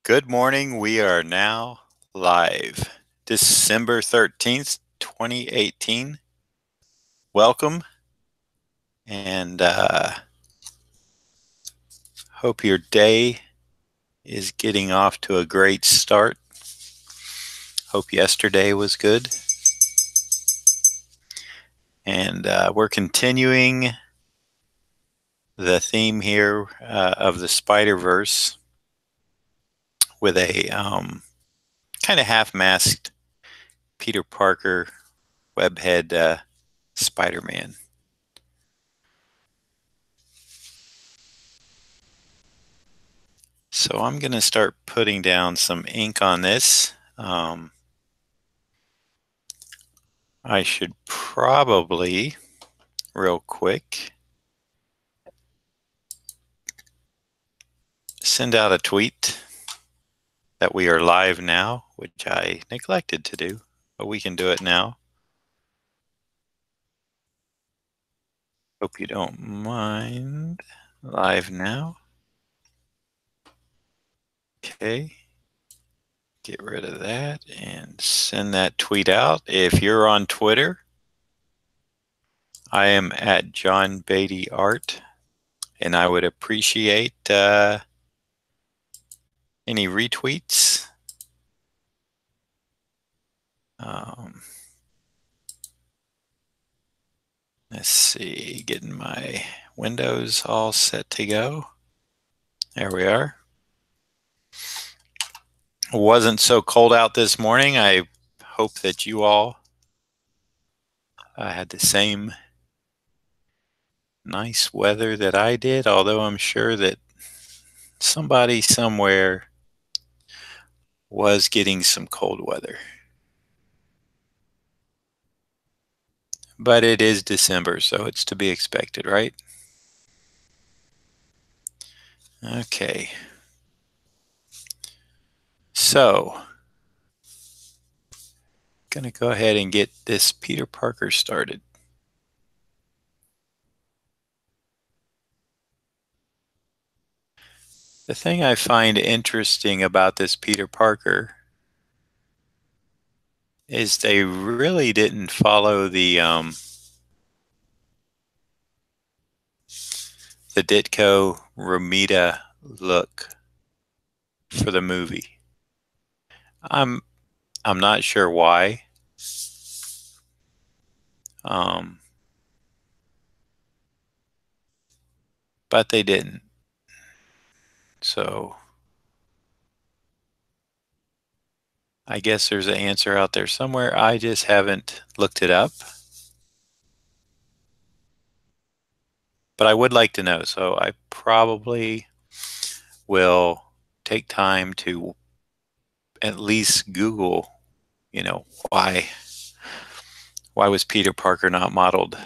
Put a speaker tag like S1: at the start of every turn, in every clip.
S1: Good morning. We are now live. December 13th, 2018. Welcome, and hope your day is getting off to a great start. Hope yesterday was good. And we're continuing the theme here of the spiderverse with a kind of half-masked Peter Parker webhead Spider-Man. So I'm going to start putting down some ink on this. I should probably, real quick, send out a tweet that we are live now, which I neglected to do, but we can do it now. Hope you don't mind. Live now. Okay. Get rid of that and send that tweet out. If you're on Twitter, I am at John Beatty Art, and I would appreciate any retweets. Let's see, getting my windows all set to go. There we are. It wasn't so cold out this morning. I hope that you all had the same nice weather that I did, although I'm sure that somebody somewhere was getting some cold weather. But it is December, so it's to be expected, right? Okay. So, gonna go ahead and get this Peter Parker started. The thing I find interesting about this Peter Parker is they really didn't follow the Ditko Romita look for the movie. I'm not sure why. But they didn't. So I guess there's an answer out there somewhere. I just haven't looked it up. But I would like to know. So I probably will take time to at least Google, why was Peter Parker not modeled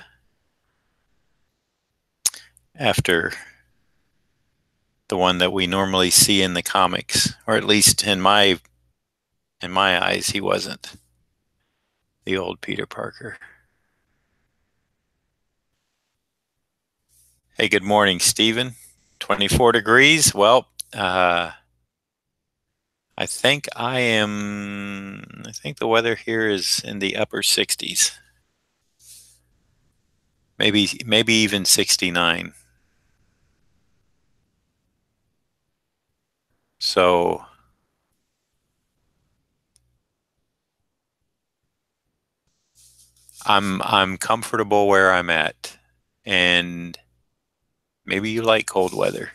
S1: after the one that we normally see in the comics, or at least in my eyes, he wasn't the old Peter Parker. Hey, good morning, Stephen. 24 degrees. Well, I think the weather here is in the upper 60s. Maybe even 69. So I'm comfortable where I'm at, and maybe you like cold weather.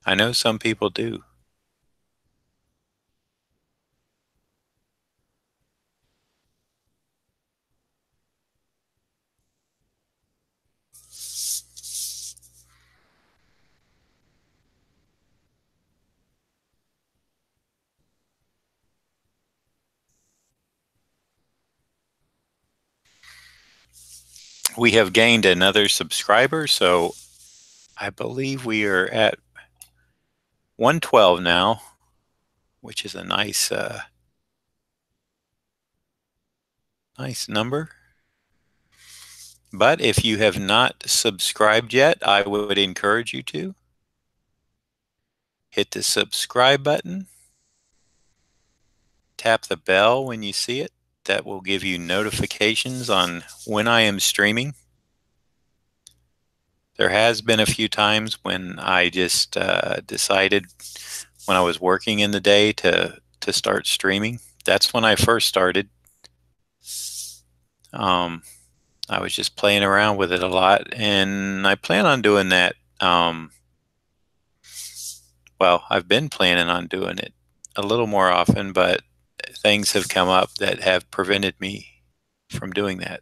S1: I know some people do. We have gained another subscriber, so I believe we are at 112 now, which is a nice number. But if you have not subscribed yet, I would encourage you to. hit the subscribe button, tap the bell when you see it. That will give you notifications on when I am streaming. There has been a few times when I just decided when I was working in the day to start streaming. That's when I first started. I was just playing around with it a lot, and I plan on doing that. Well, I've been planning on doing it a little more often, but things have come up that have prevented me from doing that.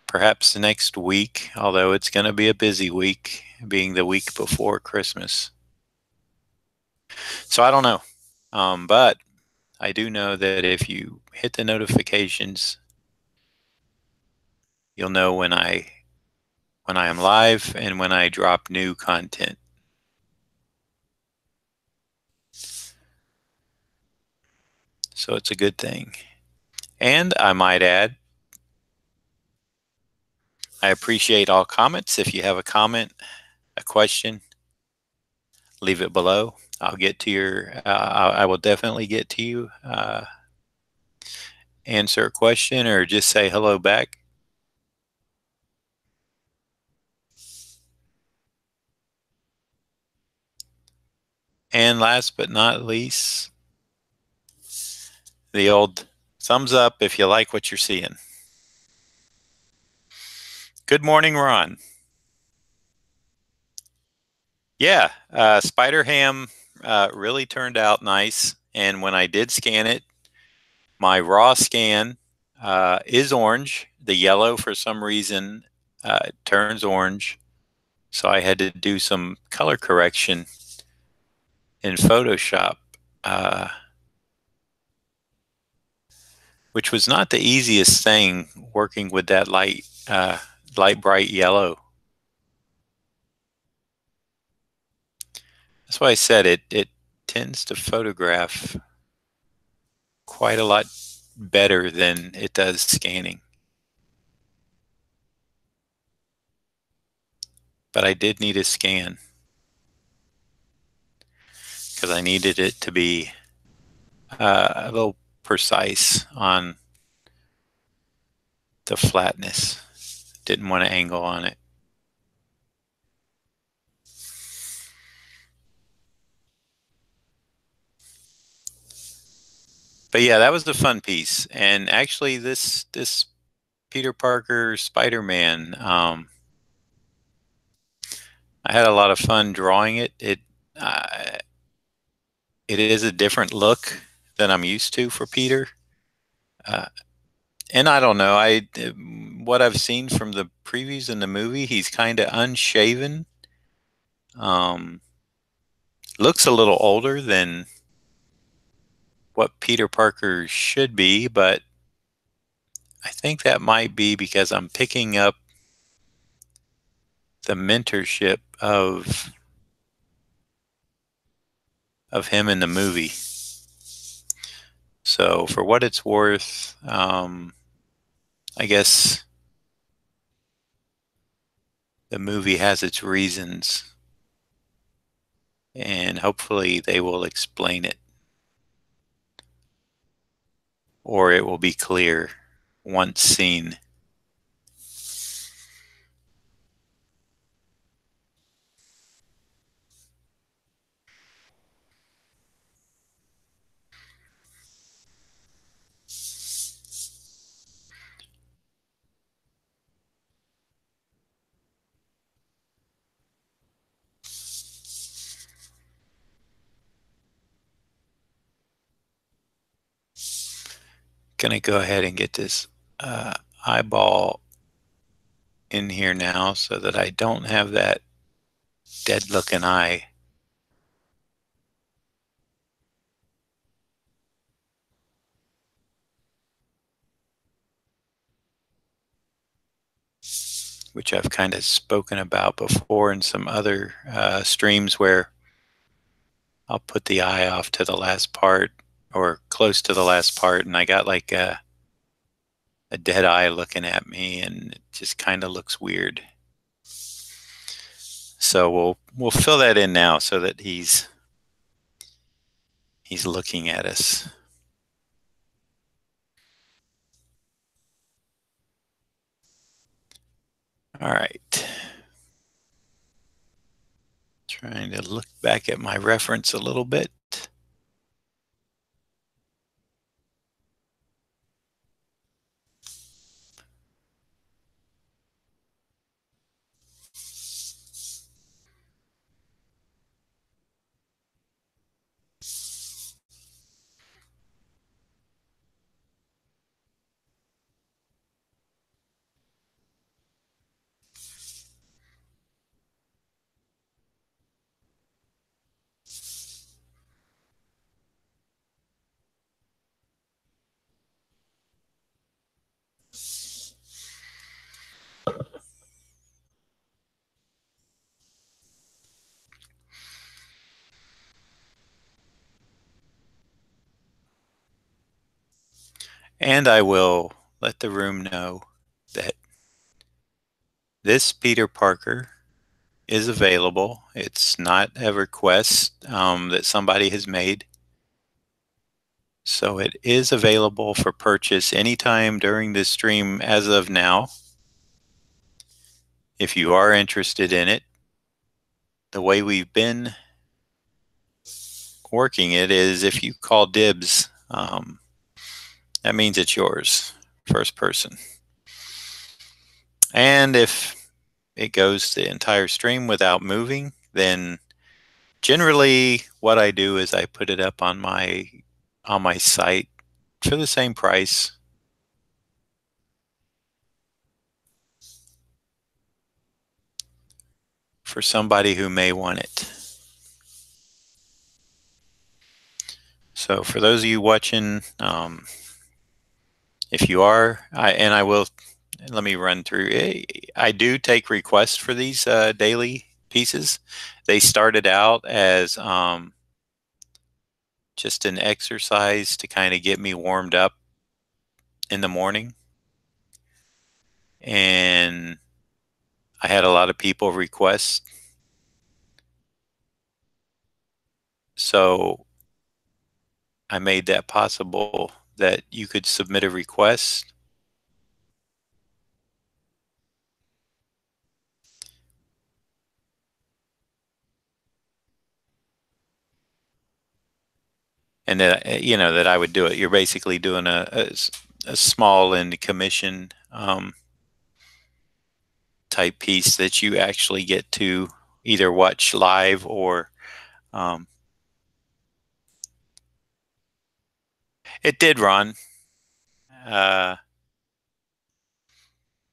S1: Perhaps next week, although it's going to be a busy week, being the week before Christmas. So I don't know. But I do know that if you hit the notifications, you'll know when I am live and when I drop new content. So it's a good thing. And I might add, I appreciate all comments. If you have a comment, a question, leave it below. I'll get to your, I will definitely get to you, answer a question, or just say hello back. And last but not least, the old thumbs up if you like what you're seeing. Good morning, Ron. Yeah, Spider Ham really turned out nice. And when I did scan it, my raw scan is orange. The yellow, for some reason, turns orange. So I had to do some color correction in Photoshop, which was not the easiest thing, working with that light bright yellow. That's why I said it tends to photograph quite a lot better than it does scanning. But I did need a scan because I needed it to be a little precise on the flatness. Didn't want to angle on it. But yeah, that was the fun piece. And actually, this Peter Parker Spider-Man, I had a lot of fun drawing it. It is a different look than I'm used to for Peter. And I don't know, what I've seen from the previews in the movie, he's kind of unshaven. Looks a little older than what Peter Parker should be, but I think that might be because I'm picking up the mentorship of him in the movie. So for what it's worth, I guess the movie has its reasons, and hopefully they will explain it, or it will be clear once seen. Gonna go ahead and get this eyeball in here now so that I don't have that dead looking eye. Which I've kind of spoken about before in some other streams, where I'll put the eye off to the last part or close to the last part, and I got like a dead eye looking at me, and it just kind of looks weird. So we'll fill that in now so that he's looking at us. All right. Trying to look back at my reference a little bit. And I will let the room know that this Peter Parker is available. It's not a request that somebody has made. So it is available for purchase anytime during this stream as of now. If you are interested in it, the way we've been working it is if you call dibs, that means it's yours, first person. And if it goes the entire stream without moving, then generally what I do is I put it up on my site for the same price. For somebody who may want it. So for those of you watching, if you are, I will, let me run through. I do take requests for these daily pieces. They started out as just an exercise to kind of get me warmed up in the morning. And I had a lot of people request. So I made that possible that you could submit a request. And that, you know, that I would do it. You're basically doing a small and commission type piece that you actually get to either watch live or it did run. The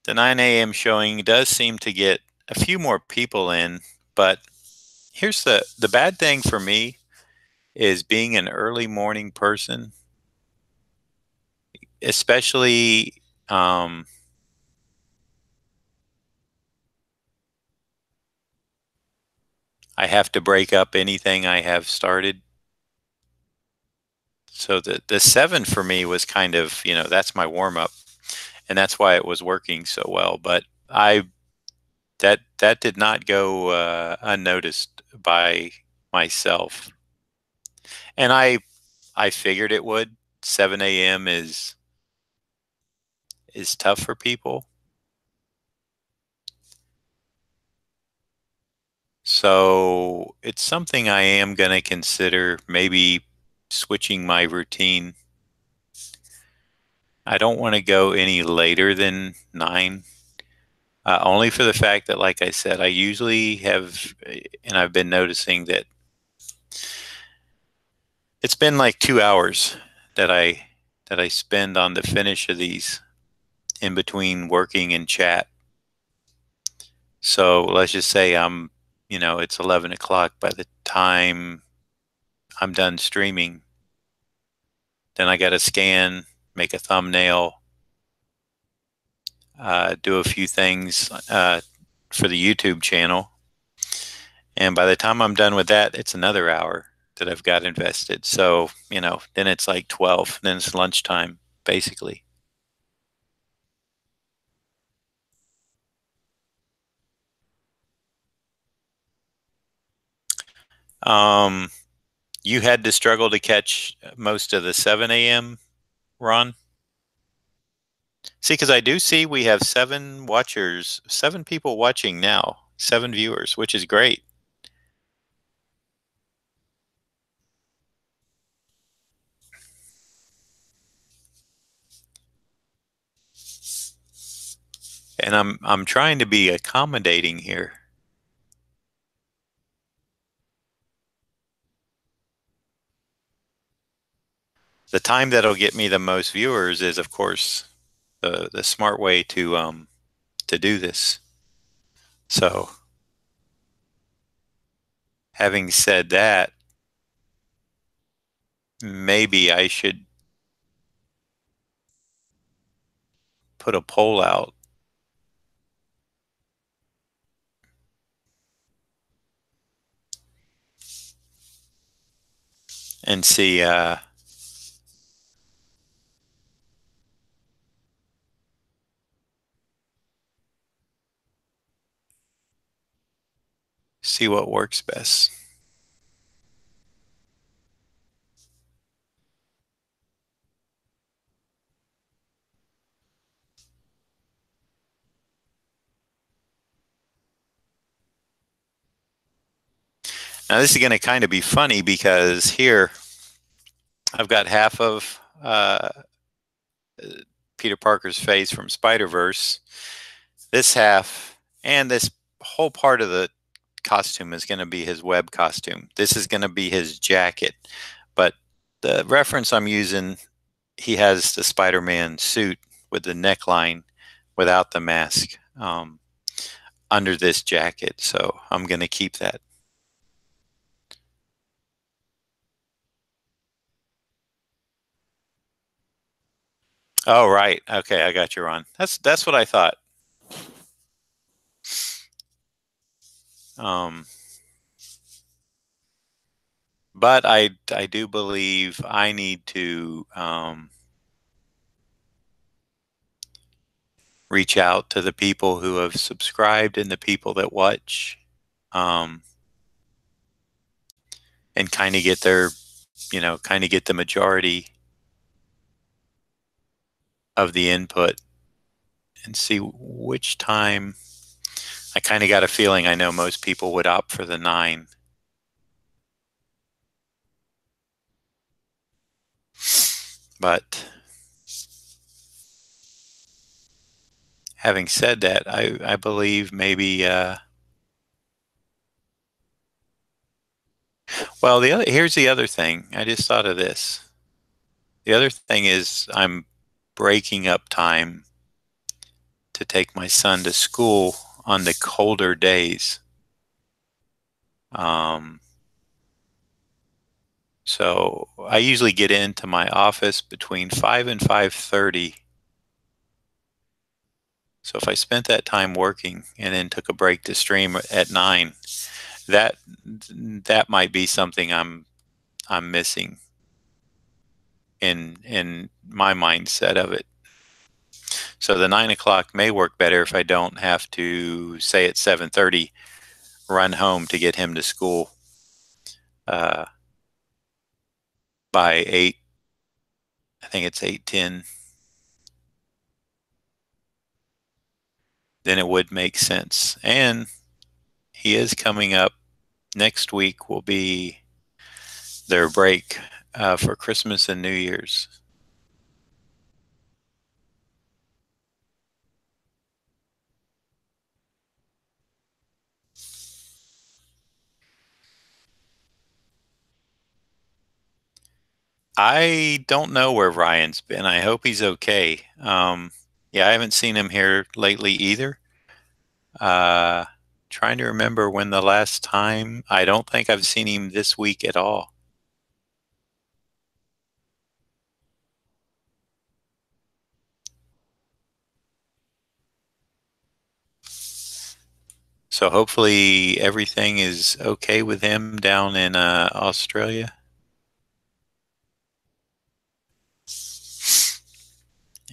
S1: 9 a.m. showing does seem to get a few more people in, but here's the bad thing for me is being an early morning person, especially I have to break up anything I have started. So the 7 for me was kind of, you know, that's my warm up, and that's why it was working so well. But that did not go unnoticed by myself, and I figured it would. 7 a.m. is tough for people. So it's something I am going to consider maybe switching my routine. I don't want to go any later than 9, only for the fact that, like I said, I usually have, and I've been noticing that it's been like 2 hours that I spend on the finish of these in between working and chat. So let's just say you know, it's 11 o'clock by the time I'm done streaming. Then I got to scan, make a thumbnail, do a few things for the YouTube channel. And by the time I'm done with that, it's another hour that I've got invested. So, you know, then it's like 12, then it's lunchtime, basically. You had to struggle to catch most of the 7 a.m. run. See, because I do see we have 7 watchers, 7 people watching now, 7 viewers, which is great. And I'm trying to be accommodating here. The time that'll get me the most viewers is, of course, the smart way to do this. So, having said that, maybe I should put a poll out and see what works best. Now, this is going to kind of be funny because here I've got half of Peter Parker's face from Spider-Verse. This half and this whole part of the costume is going to be his web costume. This is going to be his jacket. But the reference I'm using, he has the Spider-Man suit with the neckline without the mask under this jacket. So I'm going to keep that. Oh, right. Okay, I got you, Ron. That's what I thought. Um, but I do believe I need to reach out to the people who have subscribed and the people that watch, and kind of get their, kind of get the majority of the input and see which time. I kind of got a feeling I know most people would opt for the 9. But having said that, I believe maybe, well, here's the other thing. I just thought of this. The other thing is I'm breaking up time to take my son to school on the colder days. So I usually get into my office between 5 and 5:30. So if I spent that time working and then took a break to stream at 9, that might be something I'm missing in my mindset of it. So the 9 o'clock may work better if I don't have to, say at 7:30, run home to get him to school uh, by 8. I think it's 8:10. Then it would make sense. And he is coming up. Next week will be their break for Christmas and New Year's. I don't know where Ryan's been. I hope he's okay. Yeah, I haven't seen him here lately either. Trying to remember when the last time. I don't think I've seen him this week at all. So hopefully everything is okay with him down in Australia.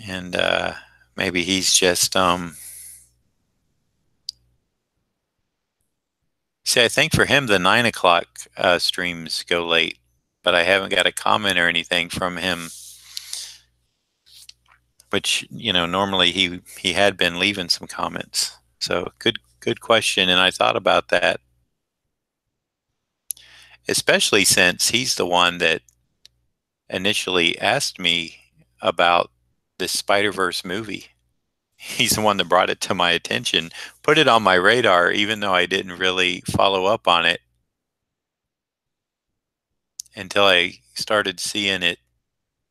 S1: And maybe he's just See, I think for him, the 9 o'clock streams go late, but I haven't got a comment or anything from him, which, normally he had been leaving some comments. So good question. And I thought about that, especially since he's the one that initially asked me about this Spider-Verse movie. He's the one that brought it to my attention, put it on my radar, even though I didn't really follow up on it until I started seeing it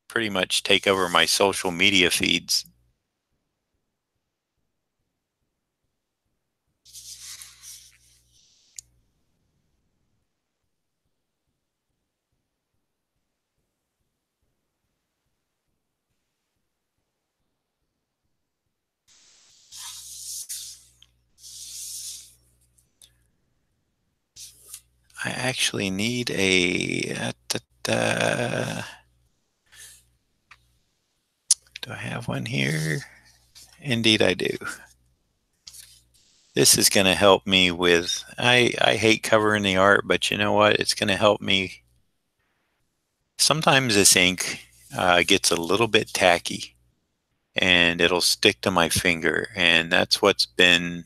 S1: pretty much take over my social media feeds. I actually need a... do I have one here? Indeed I do. This is going to help me with... I hate covering the art, but you know what? It's going to help me. Sometimes this ink gets a little bit tacky, and it'll stick to my finger, and that's what's been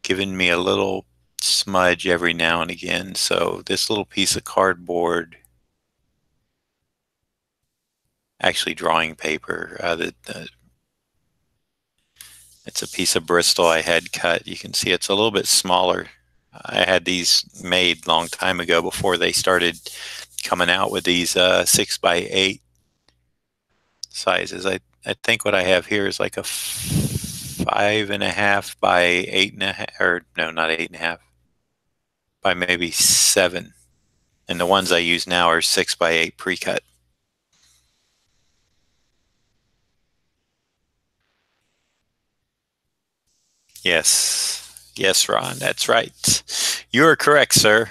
S1: giving me a little smudge every now and again. So this little piece of cardboard, actually drawing paper, it's a piece of Bristol I had cut. You can see it's a little bit smaller. I had these made a long time ago before they started coming out with these 6x8 sizes. I think what I have here is like a 5.5 by 8.5, or no, not 8.5, by maybe 7. And the ones I use now are 6x8 pre-cut. Yes. Yes, Ron, that's right. You are correct, sir.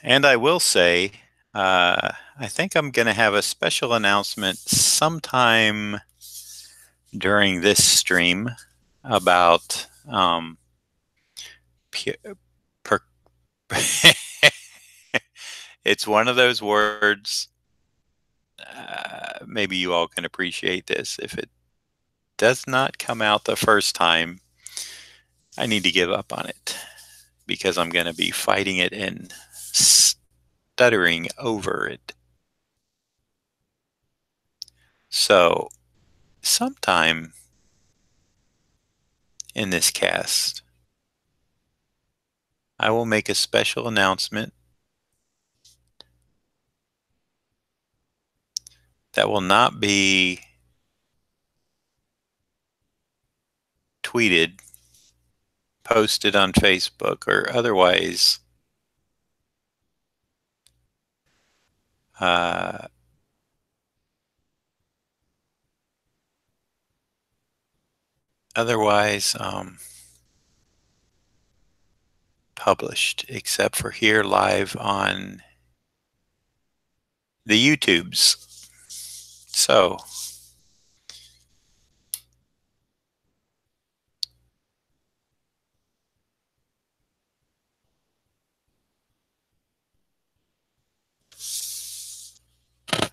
S1: And I will say, I think I'm going to have a special announcement sometime during this stream about per it's one of those words. Maybe you all can appreciate this. If it does not come out the first time, I need to give up on it, because I'm going to be fighting it and stuttering over it. So sometime in this cast, I will make a special announcement that will not be tweeted, posted on Facebook, or otherwise published, except for here live on the YouTubes. So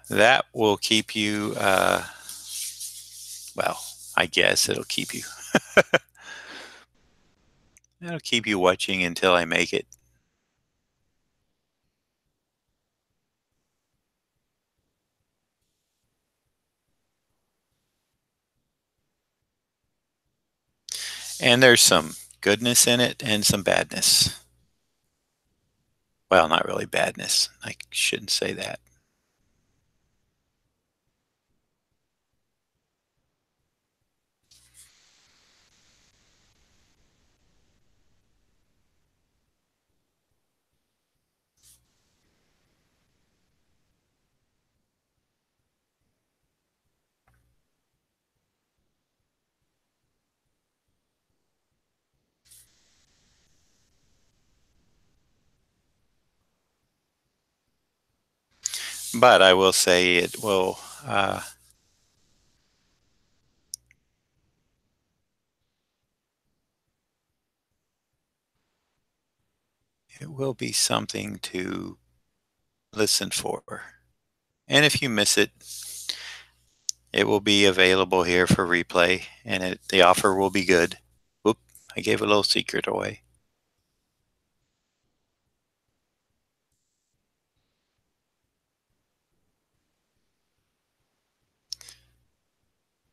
S1: that will keep you, well, I guess it'll keep you That'll keep you watching until I make it. And there's some goodness in it and some badness. Well, not really badness. I shouldn't say that. But I will say it will be something to listen for. And if you miss it, it will be available here for replay, and the offer will be good. Whoop, I gave a little secret away.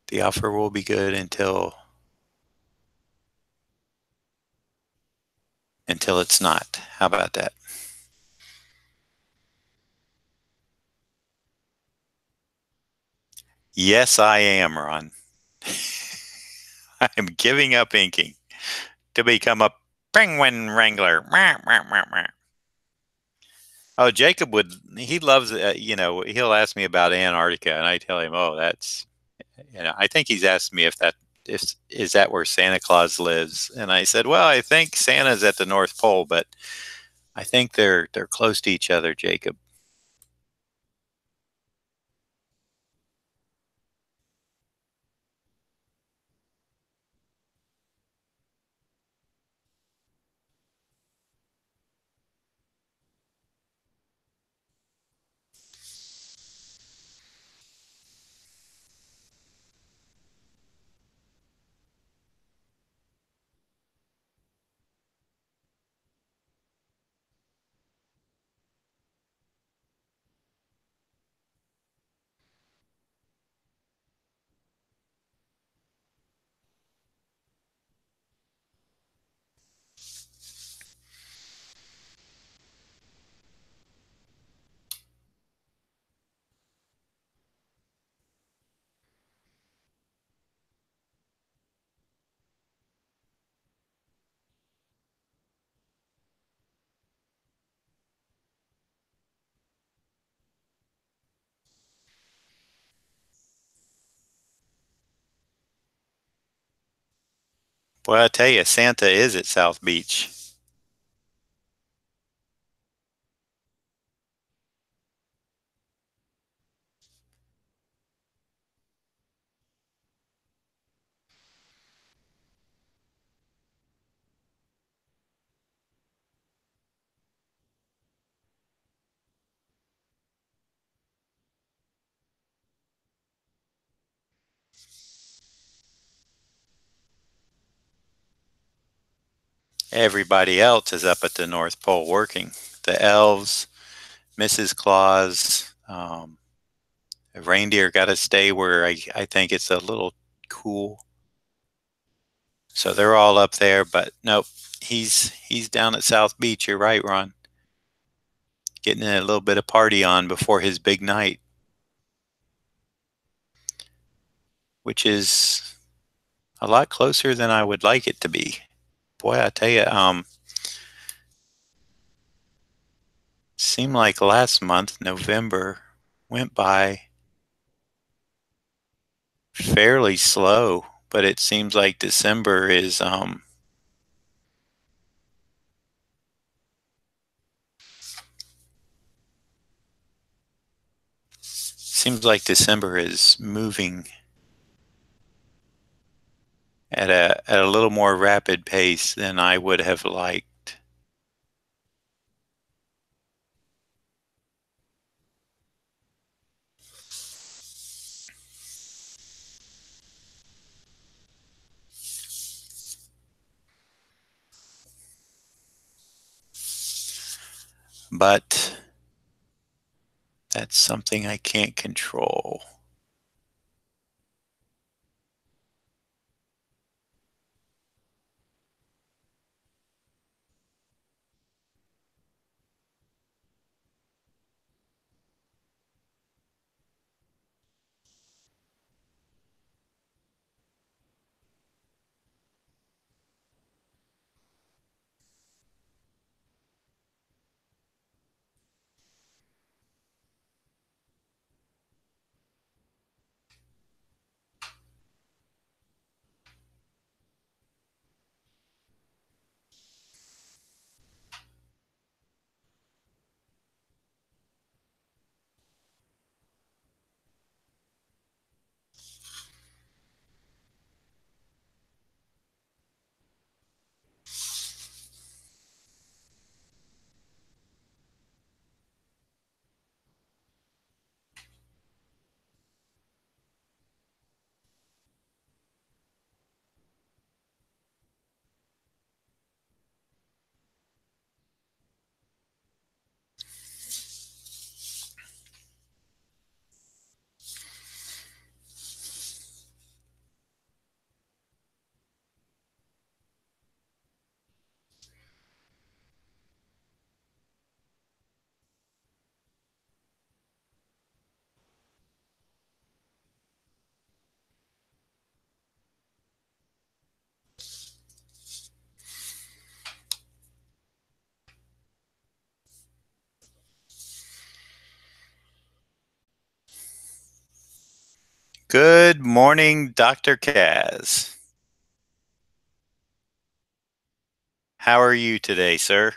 S1: The offer will be good until it's not. How about that? Yes, I am, Ron. I am giving up inking to become a penguin wrangler. Oh, Jacob he loves, he'll ask me about Antarctica, and I tell him, oh, I think he's asked me is that where Santa Claus lives? And I said, well, I think Santa's at the North Pole, but I think they're close to each other, Jacob. Well, I tell you, Santa is at South Beach. Everybody else is up at the North Pole working. The elves, Mrs. Claus, reindeer got to stay where I think it's a little cool. So they're all up there, but nope, he's down at South Beach. You're right, Ron. Getting a little bit of party on before his big night, which is a lot closer than I would like it to be. Boy, I tell you, seemed like last month, November, went by fairly slow, but it seems like December is moving at a little more rapid pace than I would have liked. but that's something I can't control. Good morning, Dr. Kaz. How are you today, sir?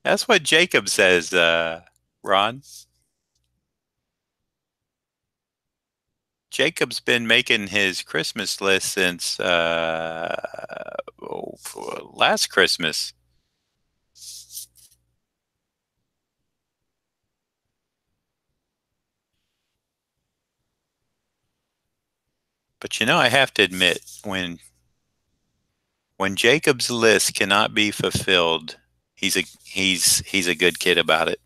S1: That's what Jacob says, Ron. Jacob's been making his Christmas list since last Christmas. But I have to admit, when Jacob's list cannot be fulfilled, He's a good kid about it.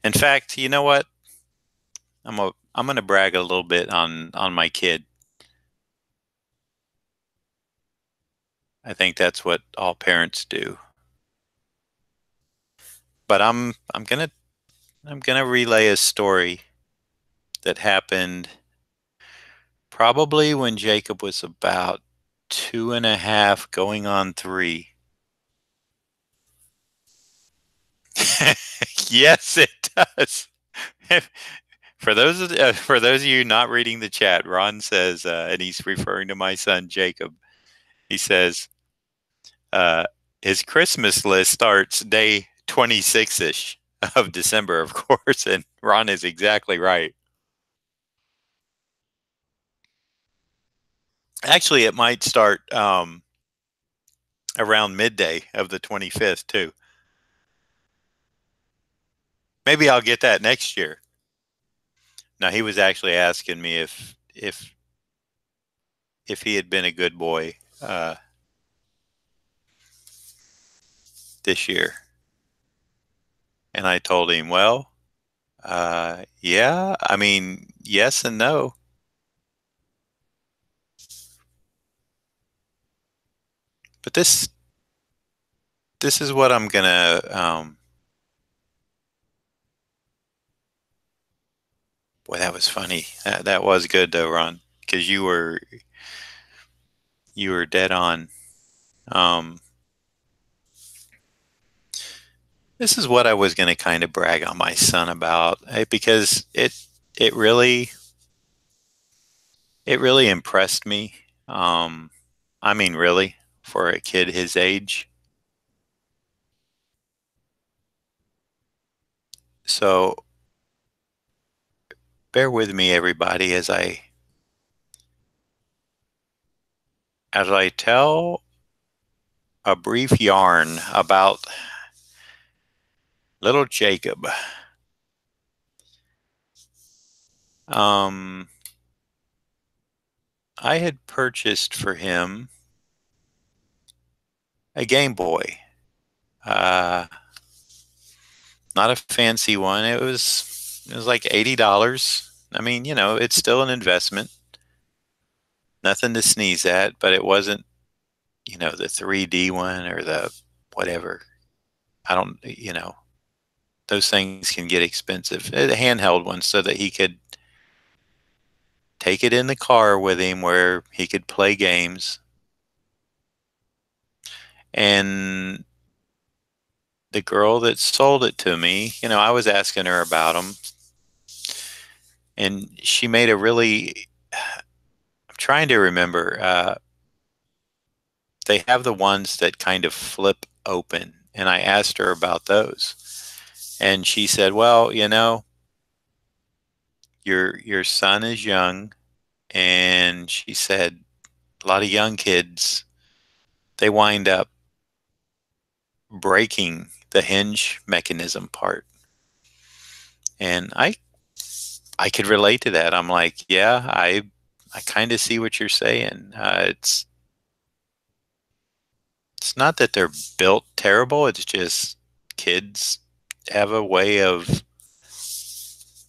S1: In fact, you know what? I'm gonna brag a little bit on my kid. I think that's what all parents do. But I'm gonna relay a story that happened probably when Jacob was about 2.5, going on 3. Yes, it does. For those of you not reading the chat, Ron says, and he's referring to my son Jacob. He says, uh, his Christmas list starts day 26ish of December, of course, and Ron is exactly right. Actually, it might start around midday of the 25th too. Maybe I'll get that next year. Now he was actually asking me if he had been a good boy this year, and I told him, well, yeah, I mean, yes and no. But this is what I'm gonna. Boy, that was funny. That was good though, Ron, because you were dead on. Um, this is what I was gonna kind of brag on my son about, because it really it really impressed me. I mean, really, for a kid his age. So bear with me, everybody, as I tell a brief yarn about little Jacob. Um, I had purchased for him a Game Boy. Uh, Not a fancy one. It was like $80. I mean, it's still an investment. Nothing to sneeze at, but it wasn't, the 3D one or the whatever. I don't, those things can get expensive. A handheld one so that he could take it in the car with him where he could play games. And the girl that sold it to me, I was asking her about them, and she made a really, I'm trying to remember, they have the ones that kind of flip open, and I asked her about those. And she said, well, your son is young, and she said a lot of young kids, they wind up breaking the hinge mechanism part. And I could relate to that. I'm like, yeah, I kind of see what you're saying. It's not that they're built terrible. It's just kids have a way of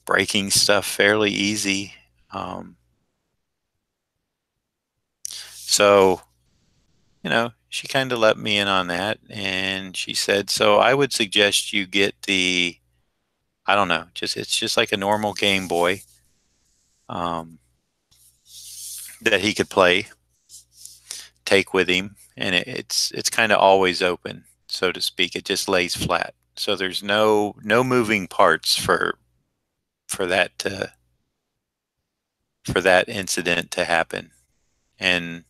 S1: breaking stuff fairly easy. So, she kind of let me in on that, and she said, so I would suggest you get I don't know, it's just like a normal Game Boy um, that he could take with him, and it's kind of always open, so to speak. It just lays flat, so there's no moving parts for that for that incident to happen. And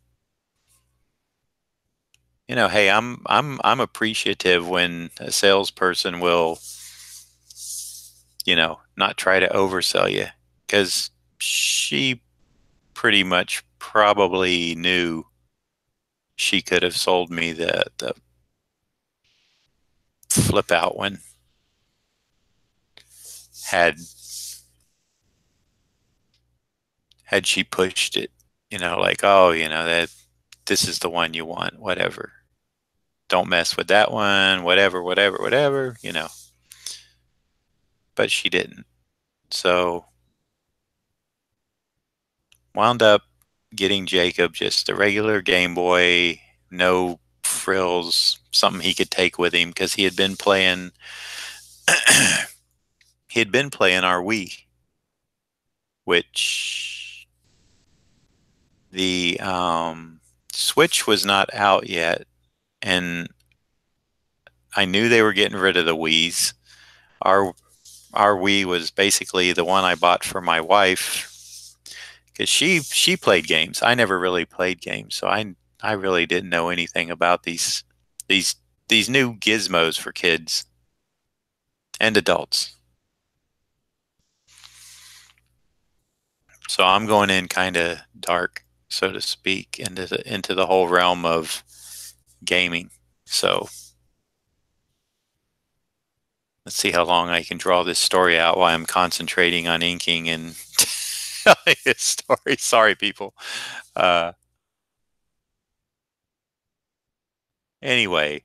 S1: hey, I'm appreciative when a salesperson will not try to oversell you, because she pretty much probably knew she could have sold me the flip out one had she pushed it, like, oh, that this is the one you want, whatever. don't mess with that one, whatever, whatever, whatever, you know. But she didn't. So wound up getting Jacob just a regular Game Boy, no frills, something he could take with him because he had been playing our Wii, which the Switch was not out yet, and I knew they were getting rid of the Wiis. Our our Wii was basically the one I bought for my wife because she played games. I never really played games, so I really didn't know anything about these these new gizmos for kids and adults. So I'm going in kind of dark, so to speak, into the whole realm of gaming. So let's see how long I can draw this story out while I'm concentrating on inking and telling this story. Sorry, people. Uh, anyway,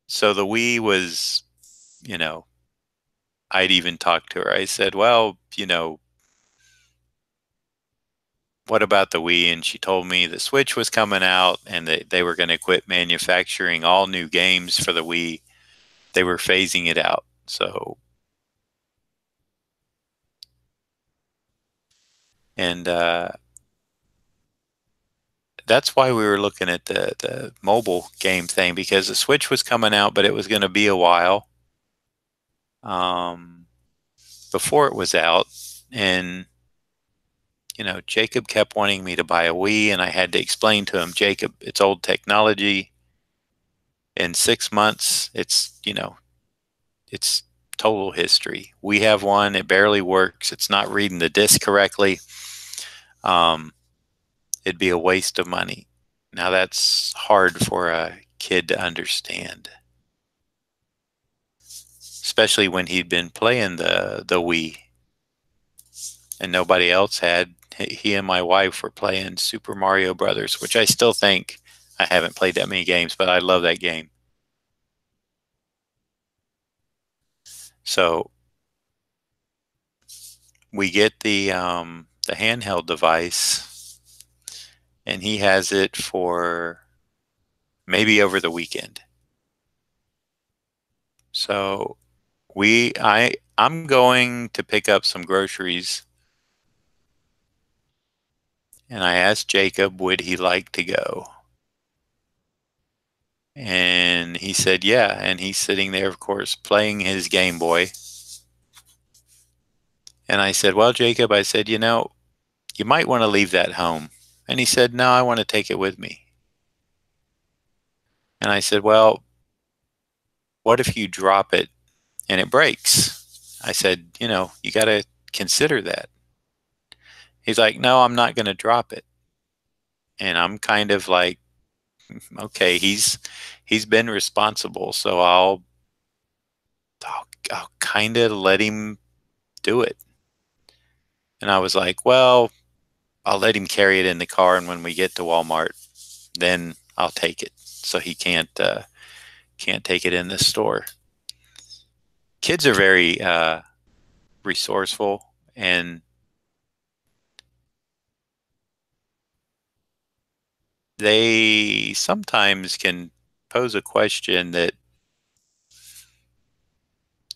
S1: so the Wii was, you know, I'd even talked to her. I said, well, you know, what about the Wii? And she told me the Switch was coming out and they were going to quit manufacturing all new games for the Wii. They were phasing it out. So, and that's why we were looking at the mobile game thing because the Switch was coming out, but it was going to be a while before it was out. And, you know, Jacob kept wanting me to buy a Wii, and I had to explain to him, Jacob, it's old technology. In 6 months, it's, you know, it's total history. We have one, it barely works. It's not reading the disc correctly. It'd be a waste of money. Now that's hard for a kid to understand, especially when he'd been playing the Wii and nobody else had. He and my wife were playing Super Mario Brothers, which I still think I haven't played that many games, but I love that game. So we get the handheld device, and he has it for maybe over the weekend. So I'm going to pick up some groceries, and I asked Jacob would he like to go. And he said yeah, and he's sitting there of course playing his Game Boy. And I said, well, Jacob, I said, you know, you might want to leave that home. And he said, no, I want to take it with me. And I said, well, what if you drop it and it breaks? I said, you know, you got to consider that. He's like, no, I'm not going to drop it. And I'm kind of like, okay, he's been responsible, so I'll kind of let him do it. And I was like, well, I'll let him carry it in the car, and when we get to Walmart, then I'll take it. So he can't take it in the store. Kids are very resourceful, and they sometimes can pose a question that,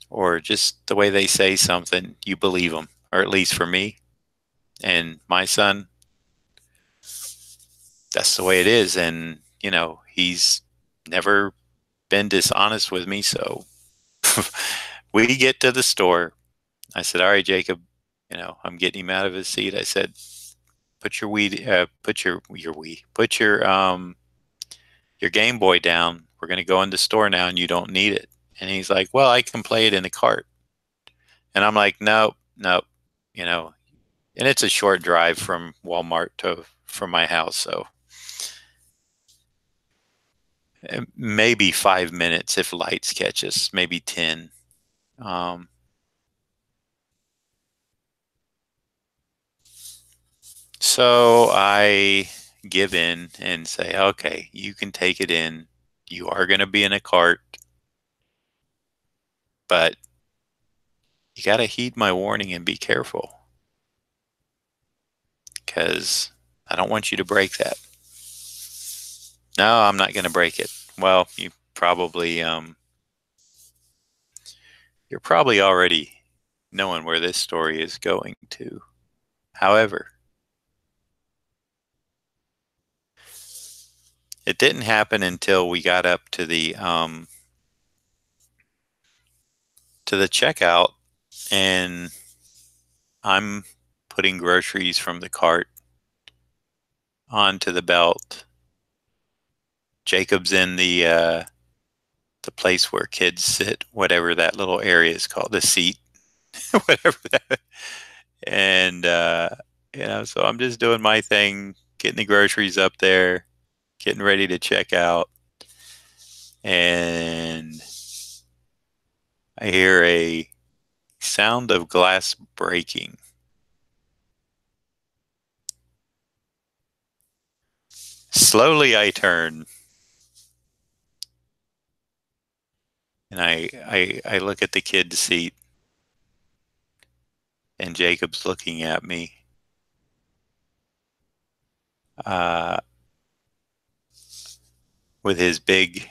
S1: or just the way they say something, you believe them, or at least for me and my son, that's the way it is. And, you know, he's never been dishonest with me. So we get to the store. I said, all right, Jacob, you know, I'm getting him out of his seat. I said, put your your Game Boy down. We're going to go in the store now and you don't need it. And he's like, well, I can play it in the cart. And I'm like, nope, nope, you know, and it's a short drive from Walmart from my house. So maybe 5 minutes if lights catch us, maybe 10. Um, so I give in and say, okay, you can take it in. you are going to be in a cart, but you got to heed my warning and be careful, because I don't want you to break that. No, I'm not going to break it. Well, you're probably already knowing where this story is going to. However, it didn't happen until we got up to the checkout, and I'm putting groceries from the cart onto the belt. Jacob's in the place where kids sit, whatever that little area is called, the seat, whatever that. And so I'm just doing my thing, getting the groceries up there, getting ready to check out, and I hear a sound of glass breaking. Slowly I turn, and I look at the kid's seat, and Jacob's looking at me. With his big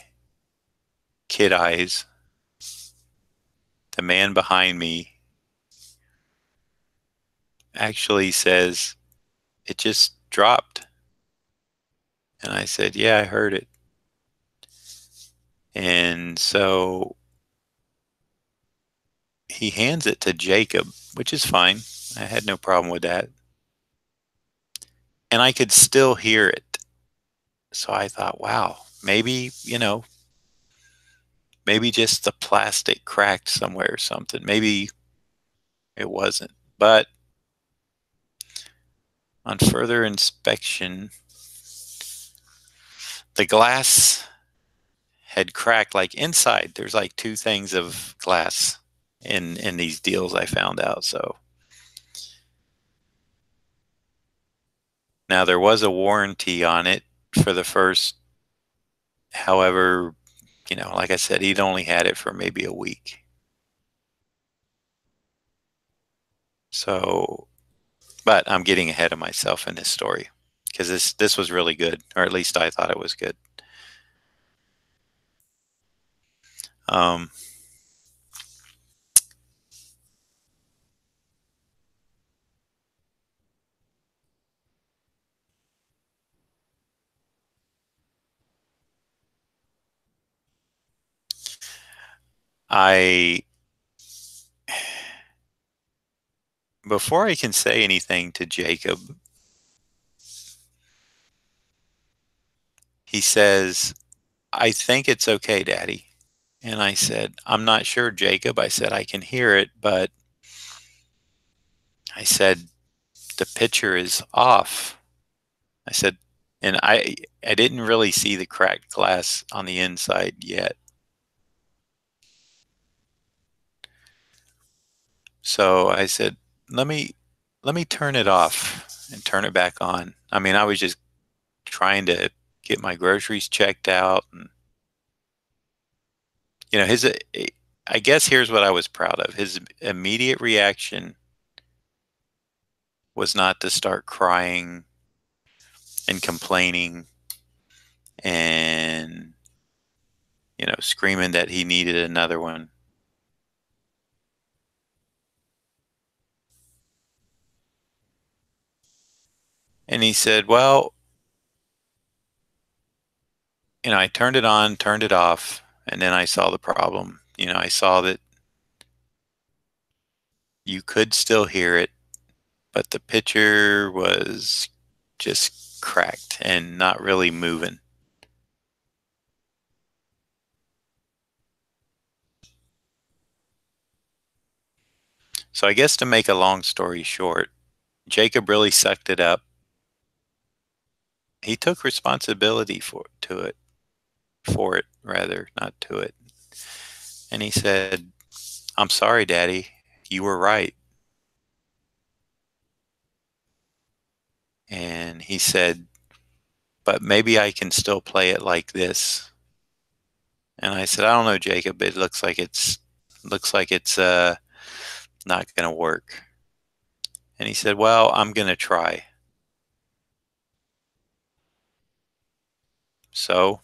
S1: kid eyes. The man behind me actually says, "It just dropped." And I said, "Yeah, I heard it." And so he hands it to Jacob, which is fine. I had no problem with that. And I could still hear it. So I thought, wow, maybe, maybe just the plastic cracked somewhere or something. Maybe it wasn't. But on further inspection, the glass had cracked, like inside. There's like 2 things of glass in these deals, I found out. So now there was a warranty on it for the first, however, like I said, he'd only had it for maybe a week. So, but I'm getting ahead of myself in this story, because this was really good, or at least I thought it was good. Um, I Before I can say anything to Jacob, he says, "I think it's okay, Daddy." And I said, "I'm not sure, Jacob." I said, "I can hear it, but," I said, "the picture is off." I said, and I didn't really see the cracked glass on the inside yet. So I said, let me turn it off and turn it back on. I mean, I was just trying to get my groceries checked out, and his I guess here's what I was proud of. His immediate reaction was not to start crying and complaining and screaming that he needed another one. And he said, "Well, I turned it on, turned it off, and then I saw the problem. I saw that you could still hear it, but the picture was just cracked and not really moving." So I guess to make a long story short, Jacob really sucked it up. He took responsibility for it rather, not to it. And he said, "I'm sorry, Daddy. You were right." And he said, "But maybe I can still play it like this." And I said, I don't know, Jacob. It looks like it's not going to work. And he said, well, I'm going to try. So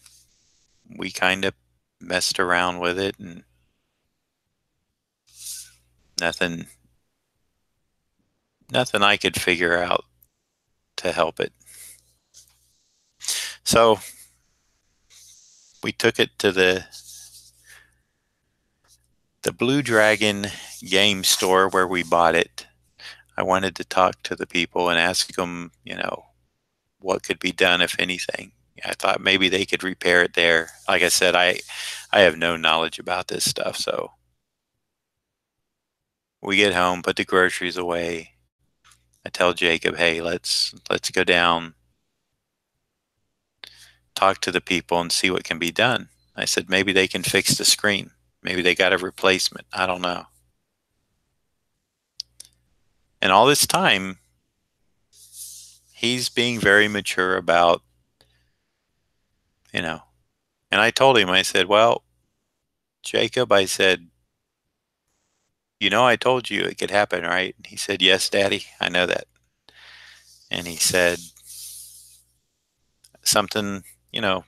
S1: we kind of messed around with it, and nothing I could figure out to help it. So we took it to the Blue Dragon game store where we bought it. I wanted to talk to the people and ask them, what could be done, if anything. I thought maybe they could repair it there. Like I said, I have no knowledge about this stuff. So we get home, put the groceries away. I tell Jacob, hey, let's go down, talk to the people and see what can be done. I said, maybe they can fix the screen. Maybe they got a replacement. I don't know. And all this time, he's being very mature about, and I told him, I said, well, Jacob, I said, I told you it could happen, right? And he said, yes, Daddy, I know that. And he said something,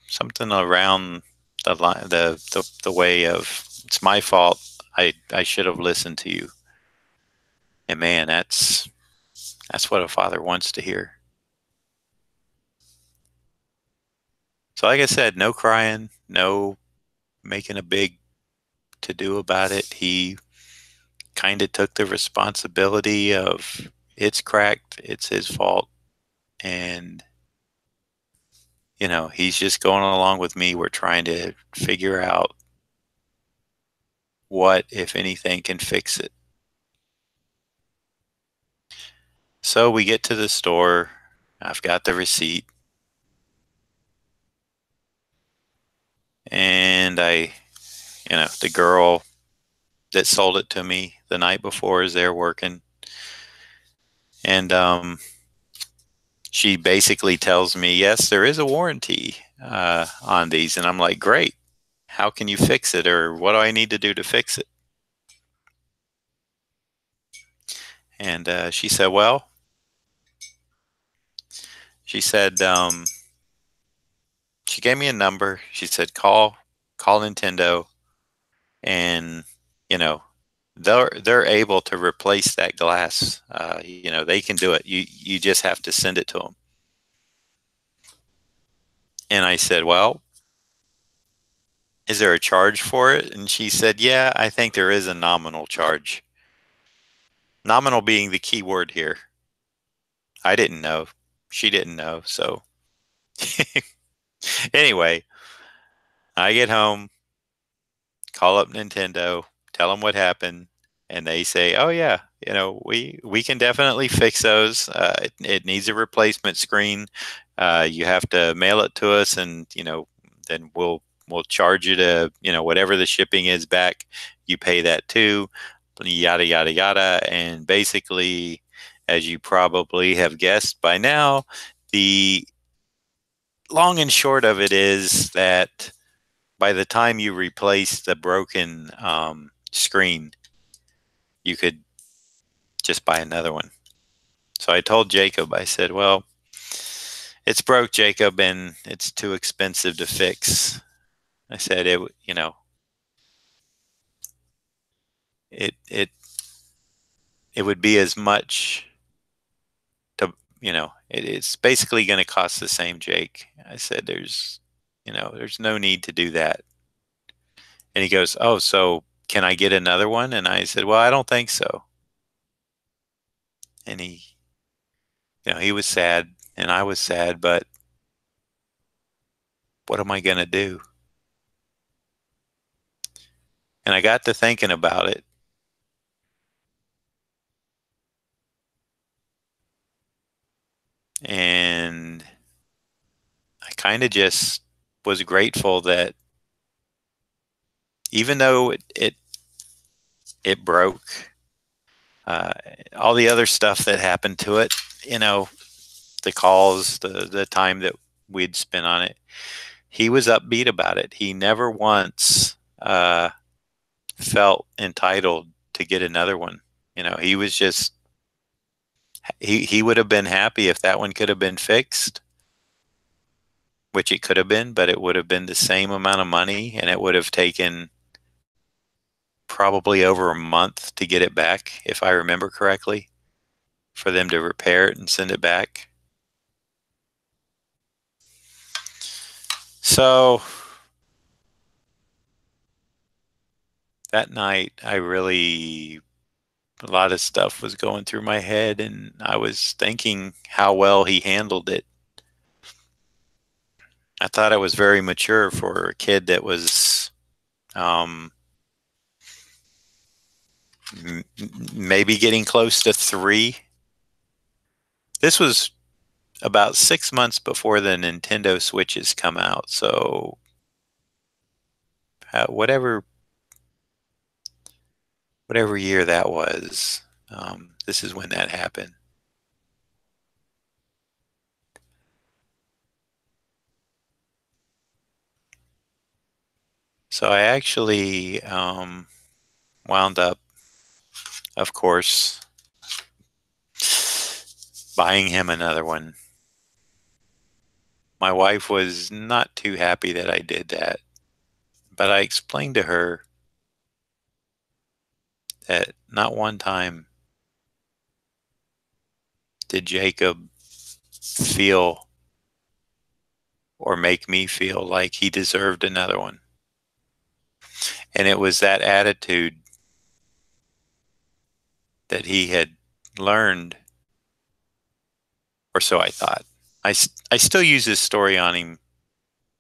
S1: something around the line, the way of, it's my fault. I should have listened to you. And man, that's what a father wants to hear. So like I said, no crying, no making a big to do about it. He kind of took the responsibility of, it's cracked, it's his fault. And, he's just going along with me. We're trying to figure out what, if anything, can fix it. So we get to the store. I've got the receipt. And the girl that sold it to me the night before is there working. And she basically tells me, yes, there is a warranty on these. And I'm like, great. How can you fix it? Or what do I need to do to fix it? And she said, well, she said, she gave me a number. She said, call Nintendo, and, they're able to replace that glass. They can do it. You just have to send it to them. And I said, well, is there a charge for it? And she said, yeah, I think there is a nominal charge. Nominal being the key word here. I didn't know. She didn't know. So anyway, I get home, call up Nintendo, tell them what happened, and they say, oh yeah, we can definitely fix those. It needs a replacement screen. You have to mail it to us, and then we'll charge you to whatever the shipping is back. You pay that too, yada yada yada. And basically, as you probably have guessed by now, the long and short of it is that by the time you replace the broken screen, you could just buy another one. So I told Jacob, I said, well, it's broke, Jacob, and it's too expensive to fix. I said, it would be as much to, it's basically going to cost the same, Jake. I said, there's no need to do that. And he goes, oh, so can I get another one? And I said, well, I don't think so. And he was sad and I was sad, but what am I going to do? And I got to thinking about it. And I kind of just was grateful that even though it broke, all the other stuff that happened to it, the calls, the time that we'd spent on it, he was upbeat about it. He never once felt entitled to get another one. He was just, he would have been happy if that one could have been fixed, which it could have been, but it would have been the same amount of money, and it would have taken probably over a month to get it back, if I remember correctly, for them to repair it and send it back. So that night, a lot of stuff was going through my head, and I was thinking how well he handled it. I thought it was very mature for a kid that was maybe getting close to 3. This was about 6 months before the Nintendo Switches come out. So whatever year that was, this is when that happened. So I actually wound up, of course, buying him another one. My wife was not too happy that I did that, but I explained to her that not one time did Jacob feel or make me feel like he deserved another one. And it was that attitude that he had learned, or so I thought. I still use this story on him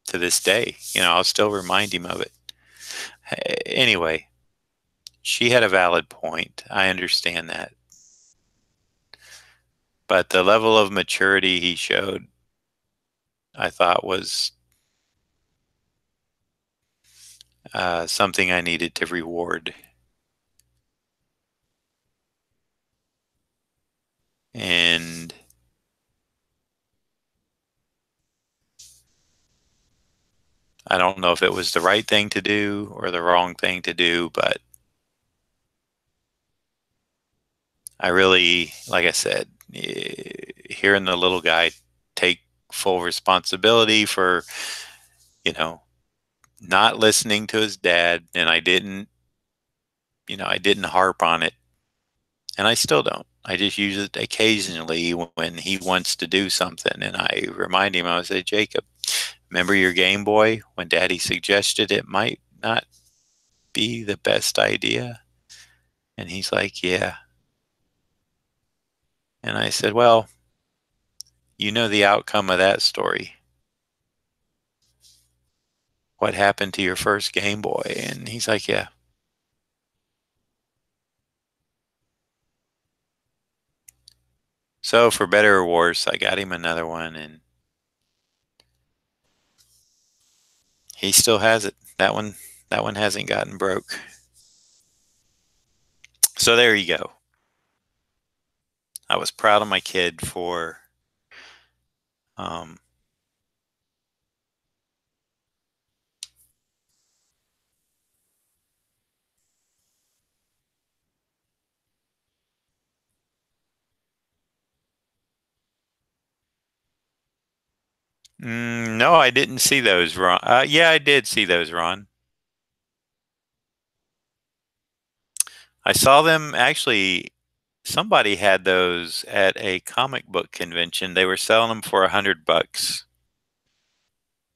S1: to this day. I'll still remind him of it. Anyway, she had a valid point. I understand that. But the level of maturity he showed, I thought, was something I needed to reward. And I don't know if it was the right thing to do or the wrong thing to do, but I really, like I said, hearing the little guy take full responsibility for, not listening to his dad, and I didn't harp on it, and I still don't. I just use it occasionally when he wants to do something, and I remind him, I would say, Jacob, remember your Game Boy when Daddy suggested it might not be the best idea? And he's like, yeah. And I said, well, you know the outcome of that story. What happened to your first Game Boy? And he's like, yeah. So for better or worse, I got him another one, and he still has it. That one hasn't gotten broke. So there you go. I was proud of my kid for no, I didn't see those, Ron. Yeah, I did see those, Ron. I saw them actually. Somebody had those at a comic book convention. They were selling them for $100,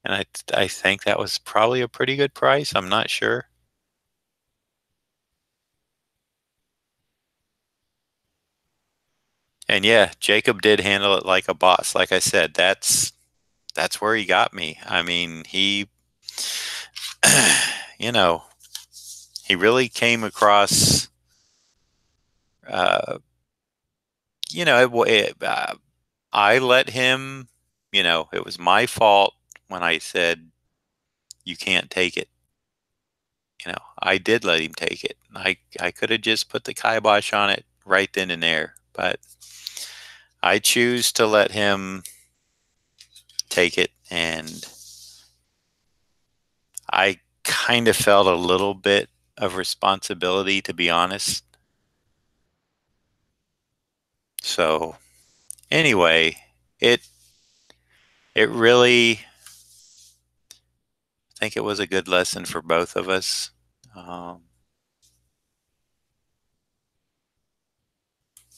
S1: and I think that was probably a pretty good price. I'm not sure. And yeah, Jacob did handle it like a boss. Like I said, that's where he got me. I mean, he, he really came across. Uh, I let him. It was my fault when I said you can't take it. I did let him take it. I could have just put the kibosh on it right then and there, but I choose to let him take it, and I kind of felt a little bit of responsibility, to be honest. So anyway, it it really, I think it was a good lesson for both of us. Um,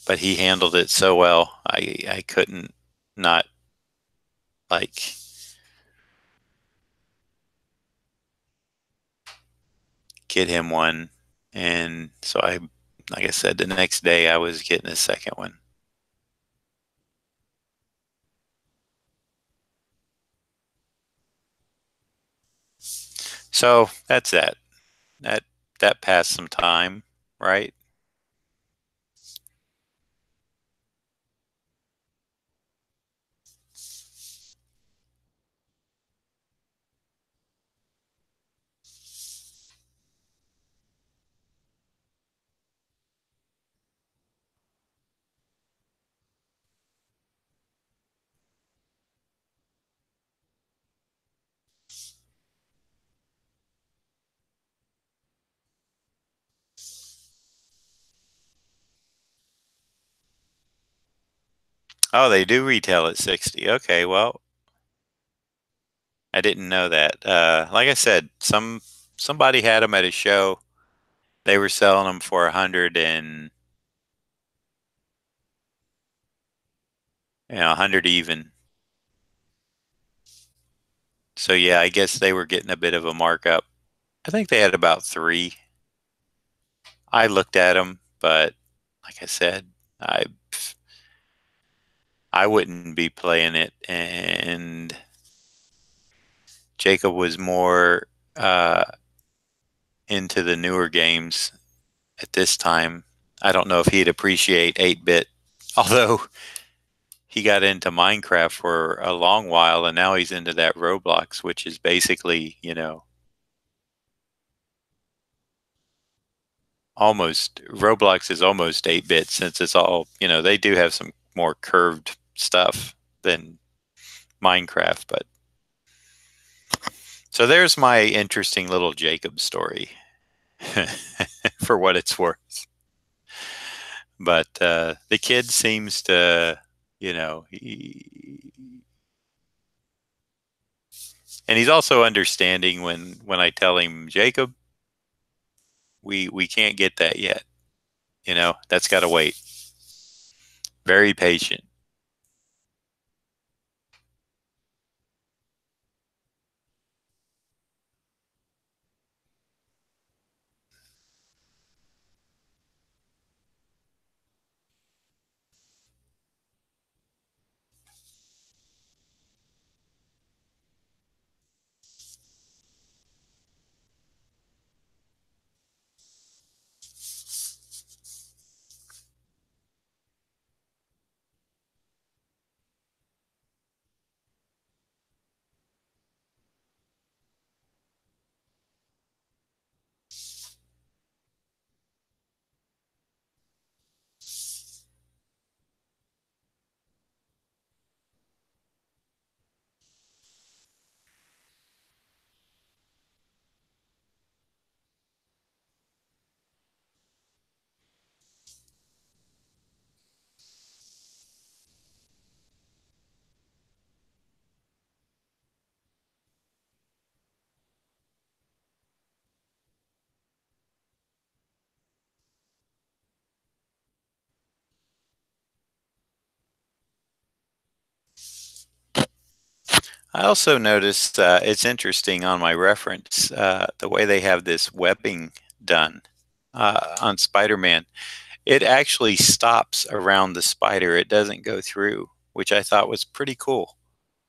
S1: but he handled it so well. I couldn't not like get him one. And so like I said, the next day I was getting a second one. So that's that. That that passed some time, right? Oh, they do retail at 60. Okay, well, I didn't know that. Like I said, somebody had them at a show. They were selling them for 100 and 100 even. So yeah, I guess they were getting a bit of a markup. I think they had about three. I looked at them, but like I said, I I wouldn't be playing it. And Jacob was more into the newer games at this time. I don't know if he'd appreciate 8-bit, although he got into Minecraft for a long while, and now he's into that Roblox, which is basically, almost Roblox is almost 8-bit since it's all, they do have some more curved stuff than Minecraft, but so there's my interesting little Jacob story for what it's worth. But the kid seems to, you know, he, and he's also understanding when I tell him, Jacob, we can't get that yet. That's got to wait. Very patient. I also noticed it's interesting on my reference the way they have this webbing done on Spider-Man. It actually stops around the spider. It doesn't go through, which I thought was pretty cool.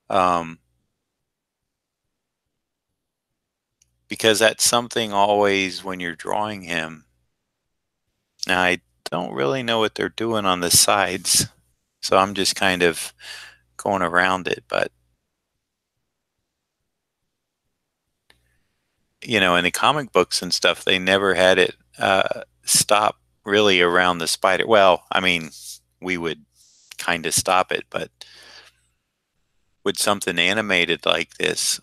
S1: Um, because that's something always when you're drawing him. Now, I don't really know what they're doing on the sides, so I'm just kind of going around it. But, in the comic books and stuff, they never had it stop really around the spider. Well, I mean, we would kind of stop it, but with something animated like this,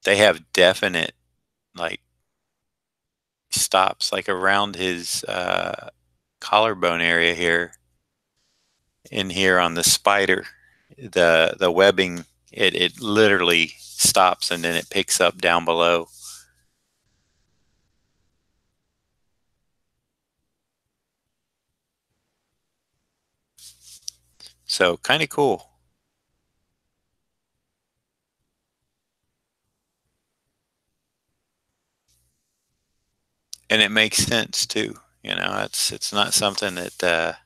S1: they have definite like stops like around his collarbone area here, in here on the spider. The webbing, it literally stops and then it picks up down below. So kind of cool. And it makes sense too. You know, it's not something that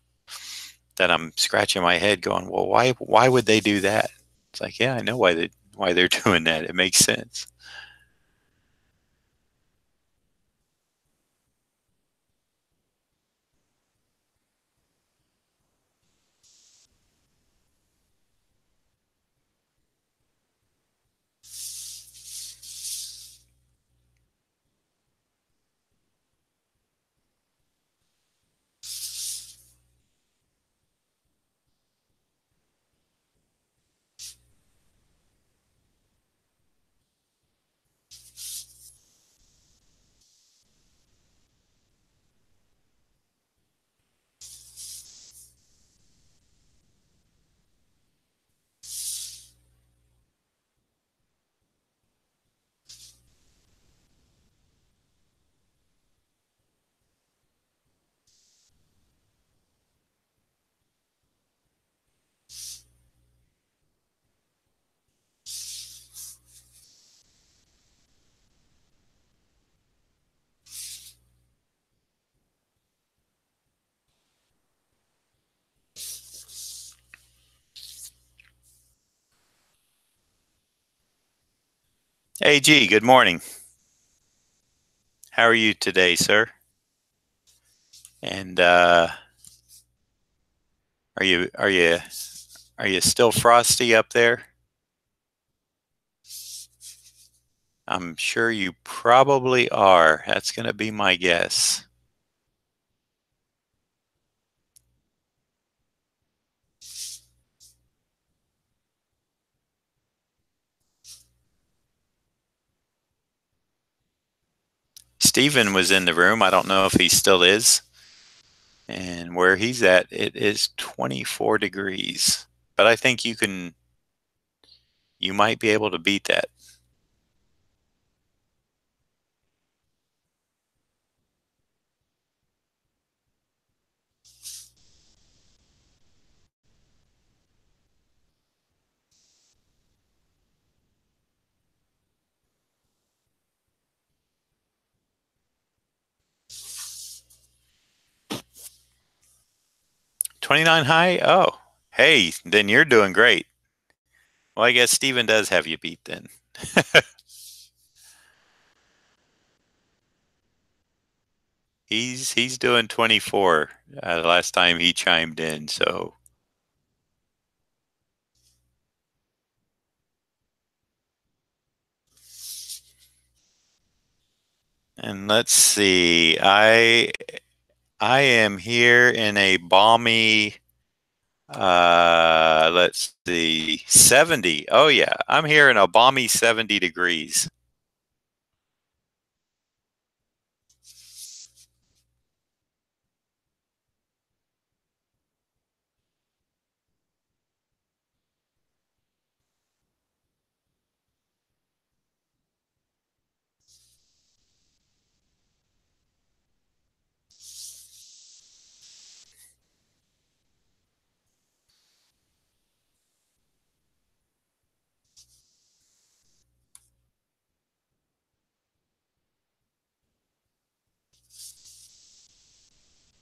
S1: I'm scratching my head going, well, why would they do that? It's like, yeah, I know why they're doing that. It makes sense. Hey, G, good morning. How are you today, sir? And are you still frosty up there? I'm sure you probably are. That's going to be my guess. Steven was in the room. I don't know if he still is. And where he's at, it is 24 degrees. But I think you might be able to beat that. 29 high? Oh, hey, then you're doing great. Well, I guess Steven does have you beat then. He's doing 24 the last time he chimed in, so. And let's see. I am here in a balmy let's see, 70. Oh yeah, I'm here in a balmy 70 degrees.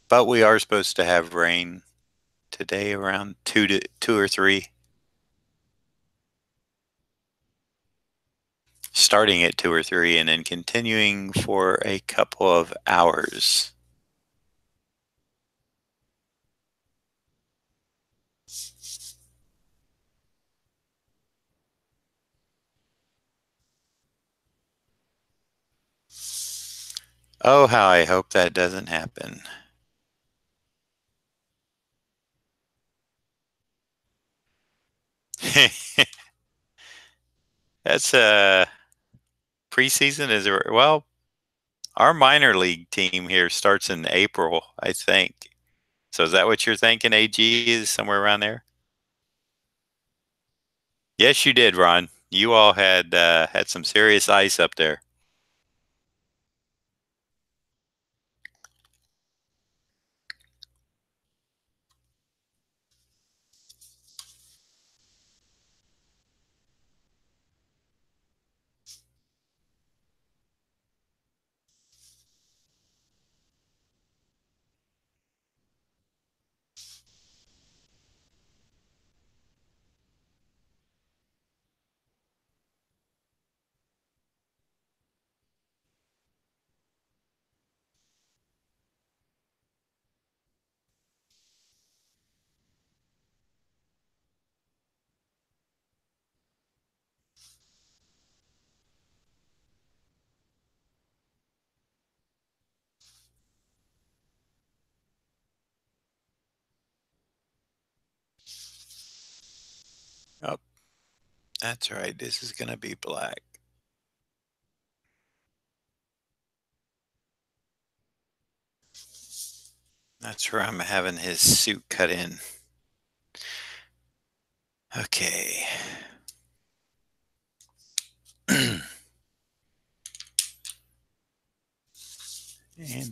S1: But we are supposed to have rain today around 2 or 3, starting at 2 or 3 and then continuing for a couple of hours. Oh, how I hope that doesn't happen. That's preseason is there? Well, our minor league team here starts in April, I think. So is that what you're thinking? AG is somewhere around there? Yes, you did, Ron. You all had some serious ice up there. Oh, that's right. This is going to be black. That's where I'm having his suit cut in. Okay. And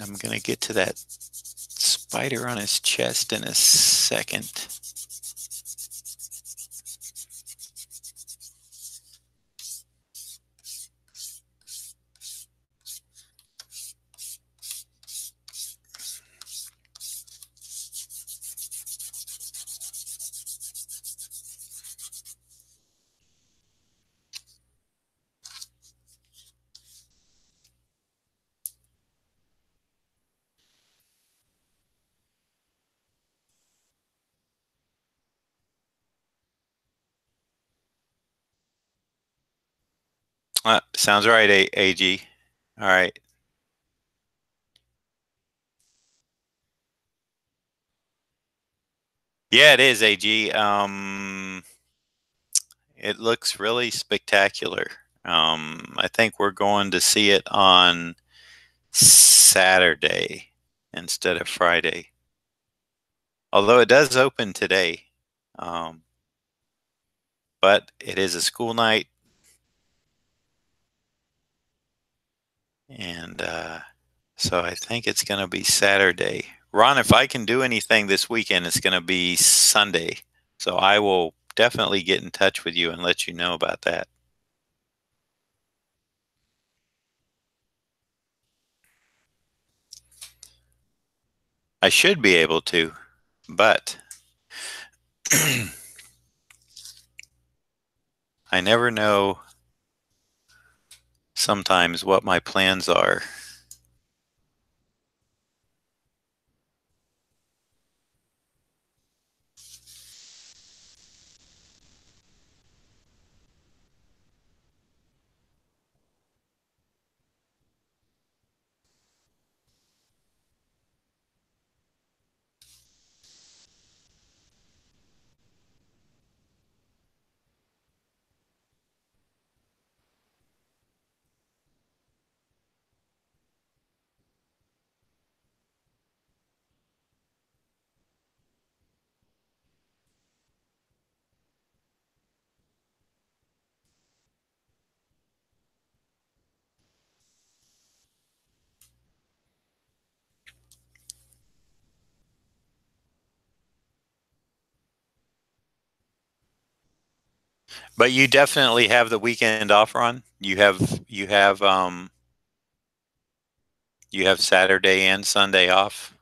S1: I'm going to get to that spider on his chest in a second. Sounds right, AG. All right. Yeah, it is, AG. It looks really spectacular. I think we're going to see it on Saturday instead of Friday. Although it does open today. But it is a school night. And so I think it's going to be Saturday. Ron, if I can do anything this weekend, it's going to be Sunday. So I will definitely get in touch with you and let you know about that. I should be able to, but I never know sometimes what my plans are. But you definitely have the weekend off, Ron. You have Saturday and Sunday off.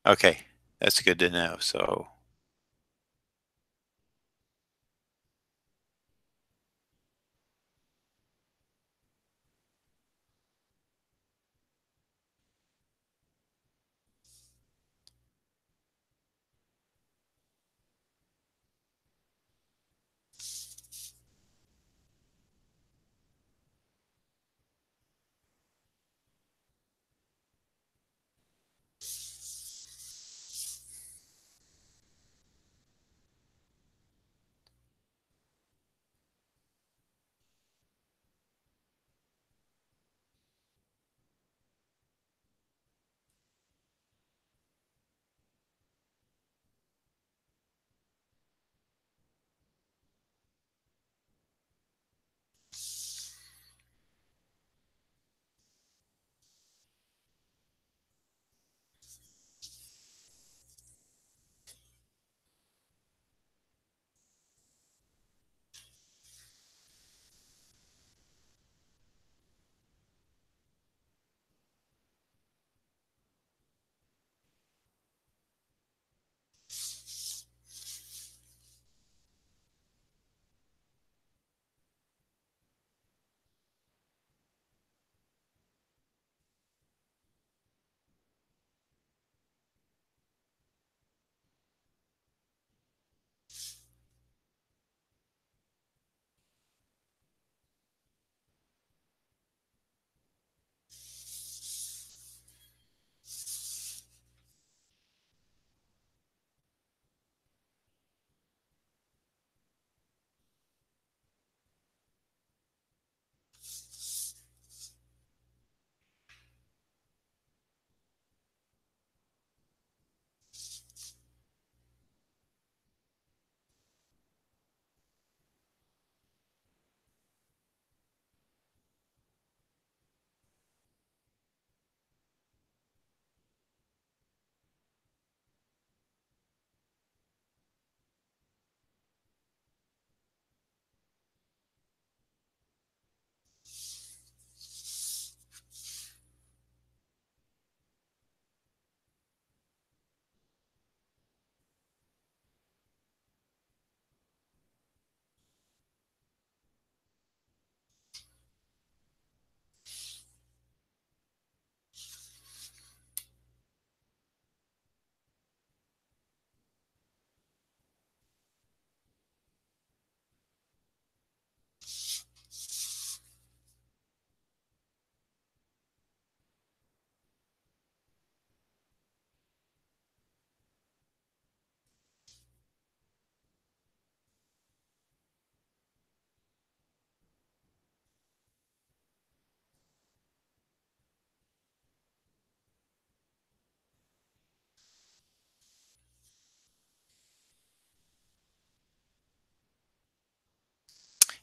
S1: Okay, that's good to know. So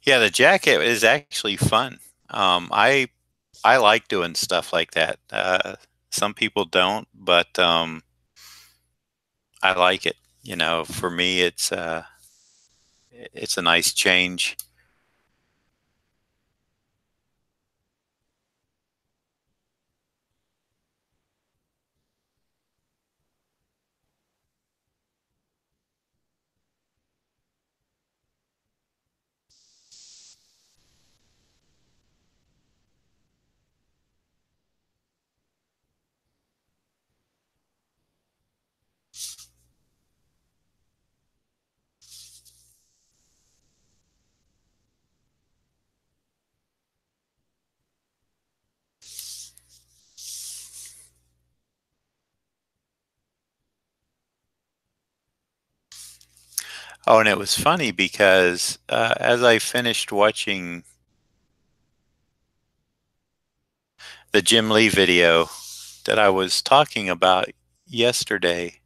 S1: Yeah, the jacket is actually fun. I like doing stuff like that. Some people don't, but I like it. You know, for me, it's a nice change. Oh, and it was funny because as I finished watching the Jim Lee video that I was talking about yesterday,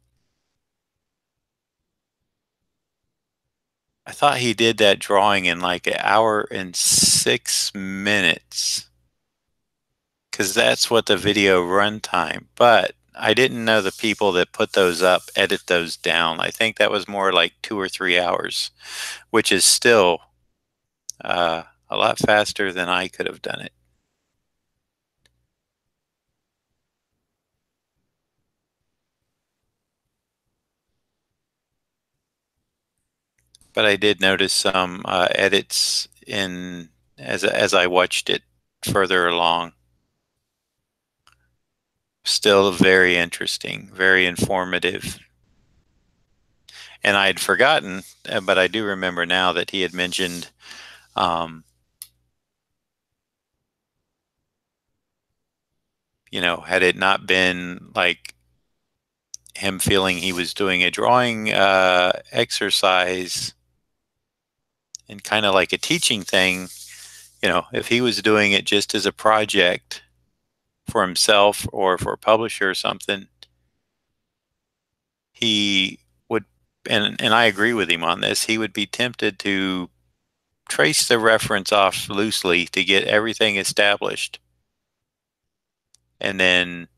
S1: I thought he did that drawing in like an hour and 6 minutes because that's what the video runtime. But I didn't know the people that put those up edit those down. I think that was more like 2 or 3 hours, which is still a lot faster than I could have done it. But I did notice some edits in as I watched it further along. Still very interesting, very informative. And I had forgotten, but I do remember now that he had mentioned, um, you know, had it not been like him feeling he was doing a drawing exercise and kind of like a teaching thing, you know, if he was doing it just as a project for himself or for a publisher or something, he would, and I agree with him on this, he would be tempted to trace the reference off loosely to get everything established and then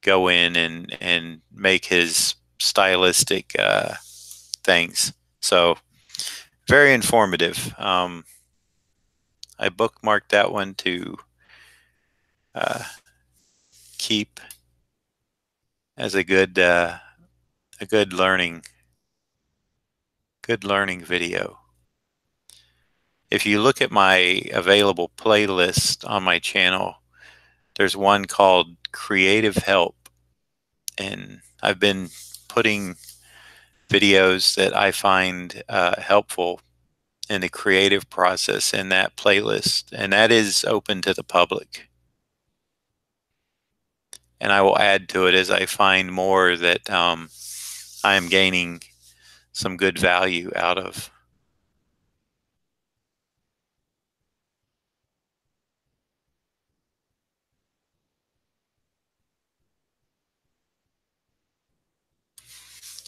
S1: go in and make his stylistic things. So very informative. I bookmarked that one to uh, keep as a good learning video. If you look at my available playlist on my channel, there's one called Creative Help, and I've been putting videos that I find helpful in the creative process in that playlist, and that is open to the public. And I will add to it as I find more that I am gaining some good value out of.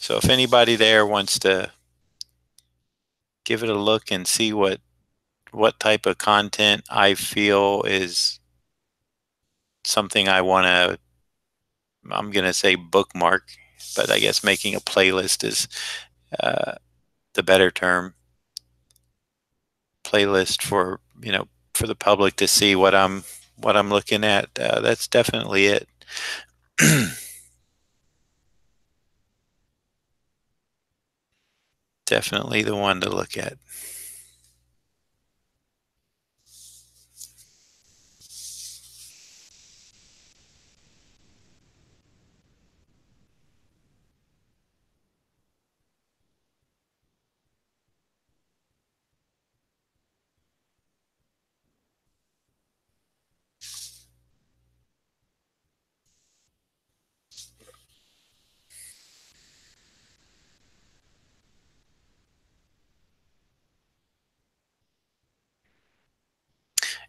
S1: So if anybody there wants to give it a look and see what type of content I feel is something I want to, I'm going to say bookmark, but I guess making a playlist is uh, the better term. Playlist for, you know, for the public to see what I'm looking at. That's definitely it. Definitely the one to look at.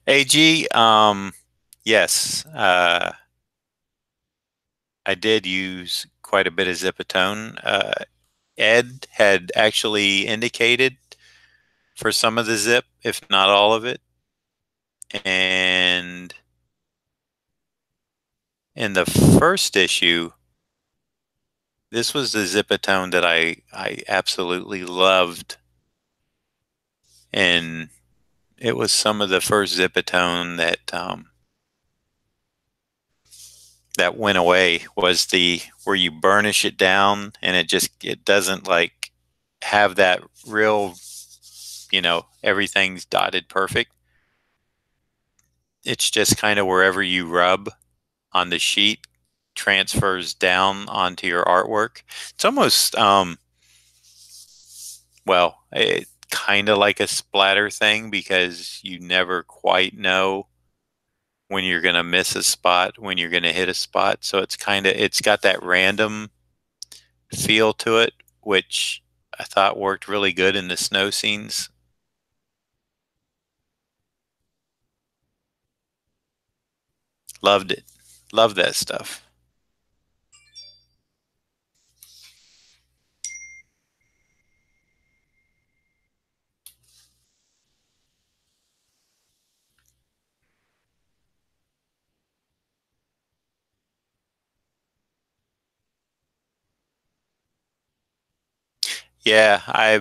S1: AG, yes, I did use quite a bit of Zipatone. Ed had actually indicated for some of the zip, if not all of it. And in the first issue, this was the zipatone that I absolutely loved. And it was some of the first zipatone that went away, was the where you burnish it down and it doesn't like have that real, everything's dotted perfect. It's just kind of wherever you rub on the sheet transfers down onto your artwork. It's almost kind of like a splatter thing, because you never quite know when you're going to miss a spot, when you're going to hit a spot. So it's got that random feel to it, which I thought worked really good in the snow scenes. Loved it. Loved that stuff. Yeah, I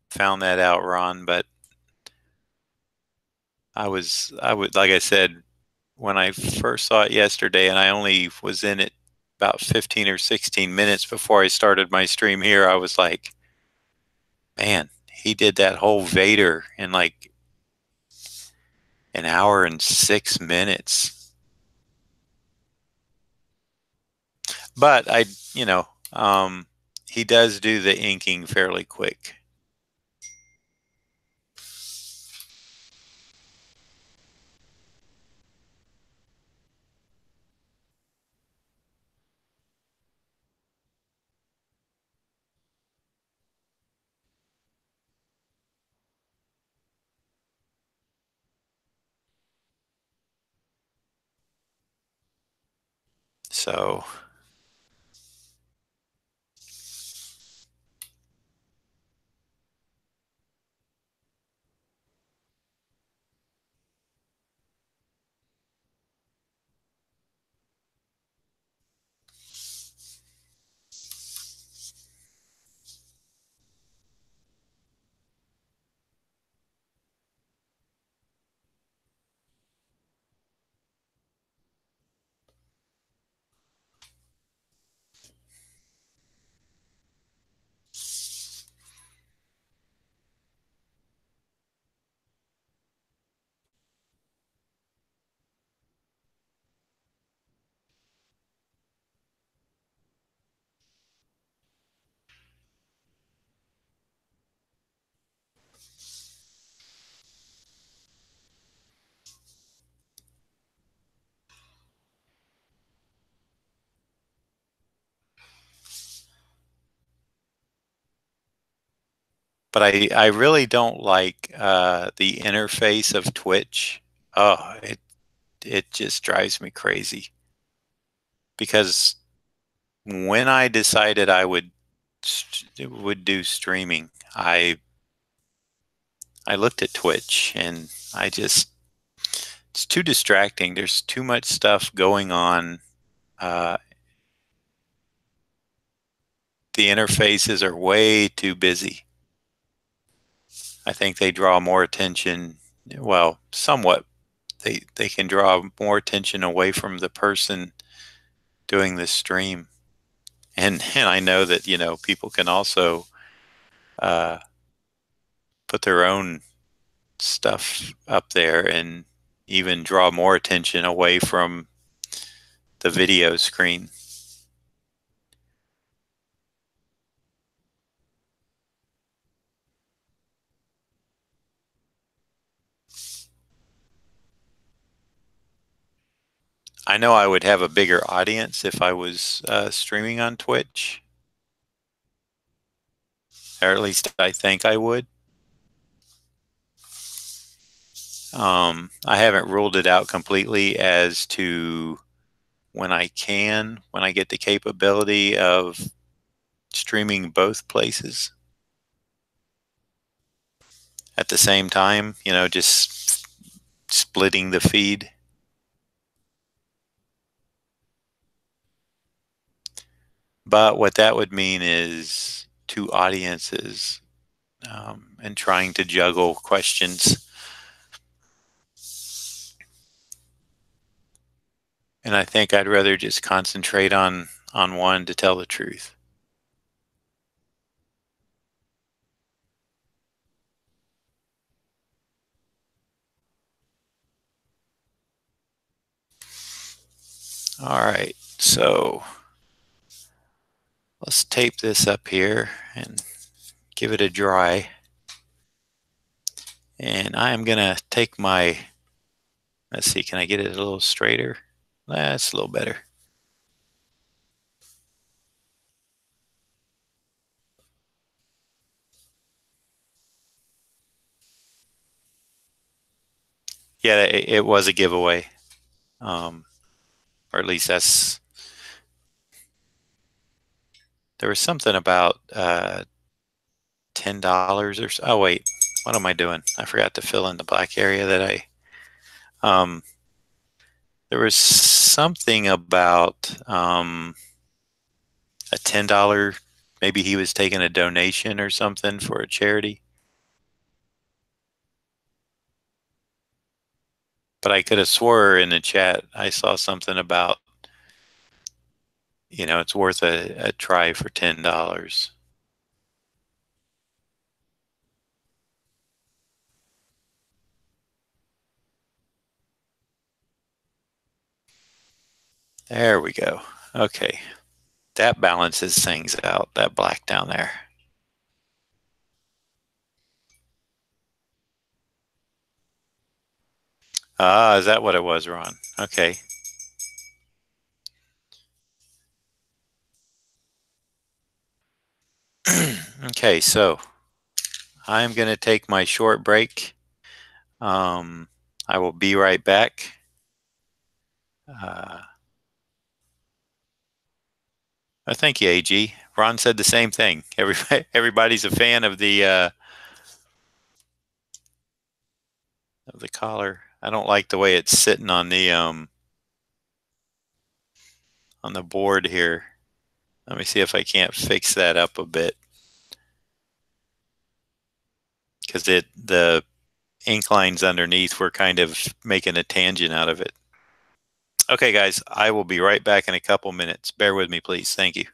S1: found that out, Ron, but I would, like I said, when I first saw it yesterday, and I only was in it about 15 or 16 minutes before I started my stream here, I was like, man, he did that whole Vader in like an hour and 6 minutes. But he does do the inking fairly quick. So, but I really don't like the interface of Twitch. Oh, it just drives me crazy, because when I decided I would do streaming, I looked at Twitch, and it's too distracting. There's too much stuff going on. The interfaces are way too busy. I think they draw more attention. Well, somewhat. They can draw more attention away from the person doing the stream. And I know that people can also put their own stuff up there and even draw more attention away from the video screen. I know I would have a bigger audience if I was streaming on Twitch, or at least I think I would. I haven't ruled it out completely as to when I get the capability of streaming both places. at the same time, you know, just splitting the feed. But what that would mean is two audiences, and trying to juggle questions. And I think I'd rather just concentrate on one, to tell the truth. All right, so let's tape this up here and give it a dry. And I am gonna take my, let's see, can I get it a little straighter? That's a little better. Yeah, it was a giveaway. Or at least there was something about $10 or so. Oh wait, what am I doing? I forgot to fill in the black area that there was something about a $10, maybe he was taking a donation or something for a charity. But I could have swore in the chat I saw something about, you know, it's worth a try for $10. There we go. Okay. That balances things out, that black down there. Ah, is that what it was, Ron? Okay. Okay, so I'm going to take my short break. I will be right back. Thank you, AG. Ron said the same thing. Everybody's a fan of the collar. I don't like the way it's sitting on the board here. Let me see if I can't fix that up a bit, because the ink lines underneath were kind of making a tangent out of it. Okay, guys, I will be right back in a couple minutes. Bear with me, please. Thank you.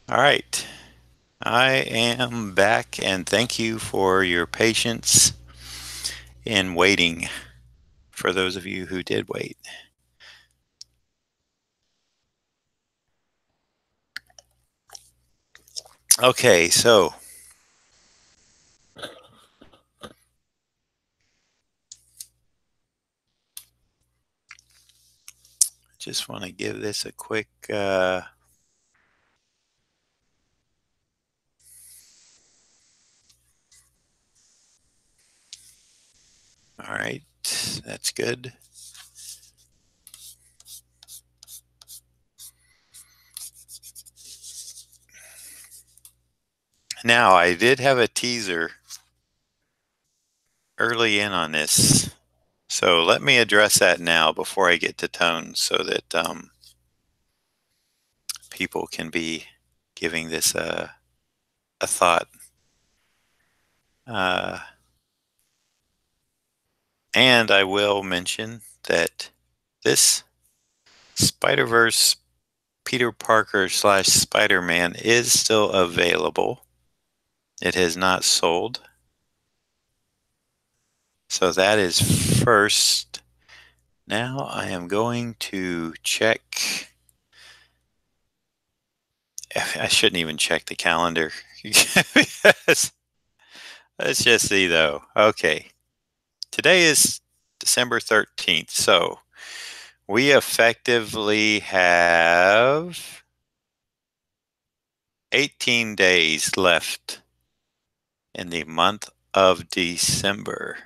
S1: All right. I am back, and thank you for your patience in waiting, for those of you who did wait. Okay, so just want to give this a quick all right, that's good. Now, I did have a teaser early in on this, so let me address that now before I get to tones, so that people can be giving this a thought. And I will mention that this Spiderverse Peter Parker slash Spider-Man is still available. It has not sold. So that is first. Now I am going to check. I shouldn't even check the calendar. Let's just see though. Okay. Today is December 13th. So we effectively have 18 days left in the month of December.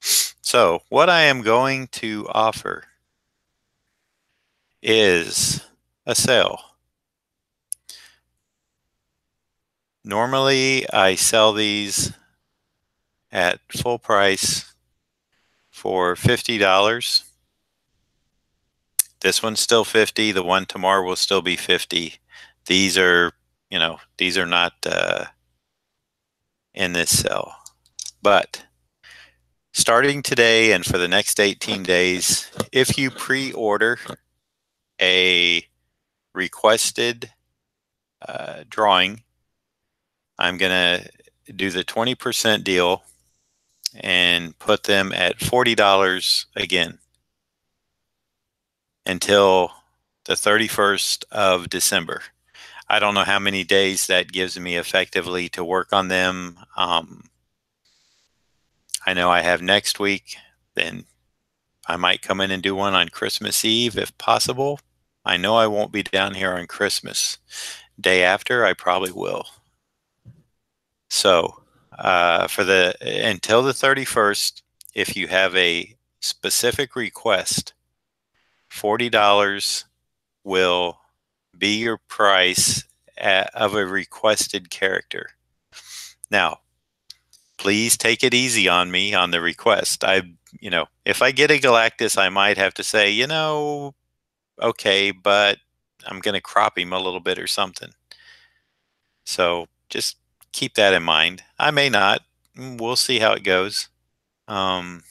S1: So what I am going to offer is a sale. Normally I sell these at full price for $50. This one's still 50. The one tomorrow will still be 50. These are, these are not in this sale. But starting today and for the next 18 days, if you pre-order a requested drawing, I'm going to do the 20% deal and put them at $40 again until the 31st of December. I don't know how many days that gives me effectively to work on them. I know I have next week, then I might come in and do one on Christmas Eve if possible. I know I won't be down here on Christmas. Day after, I probably will. So until the 31st, if you have a specific request, $40 will be your price of a requested character. Now, please take it easy on me on the request. If I get a Galactus, I might have to say, okay, but I'm going to crop him a little bit or something. So just keep that in mind. I may not. We'll see how it goes. And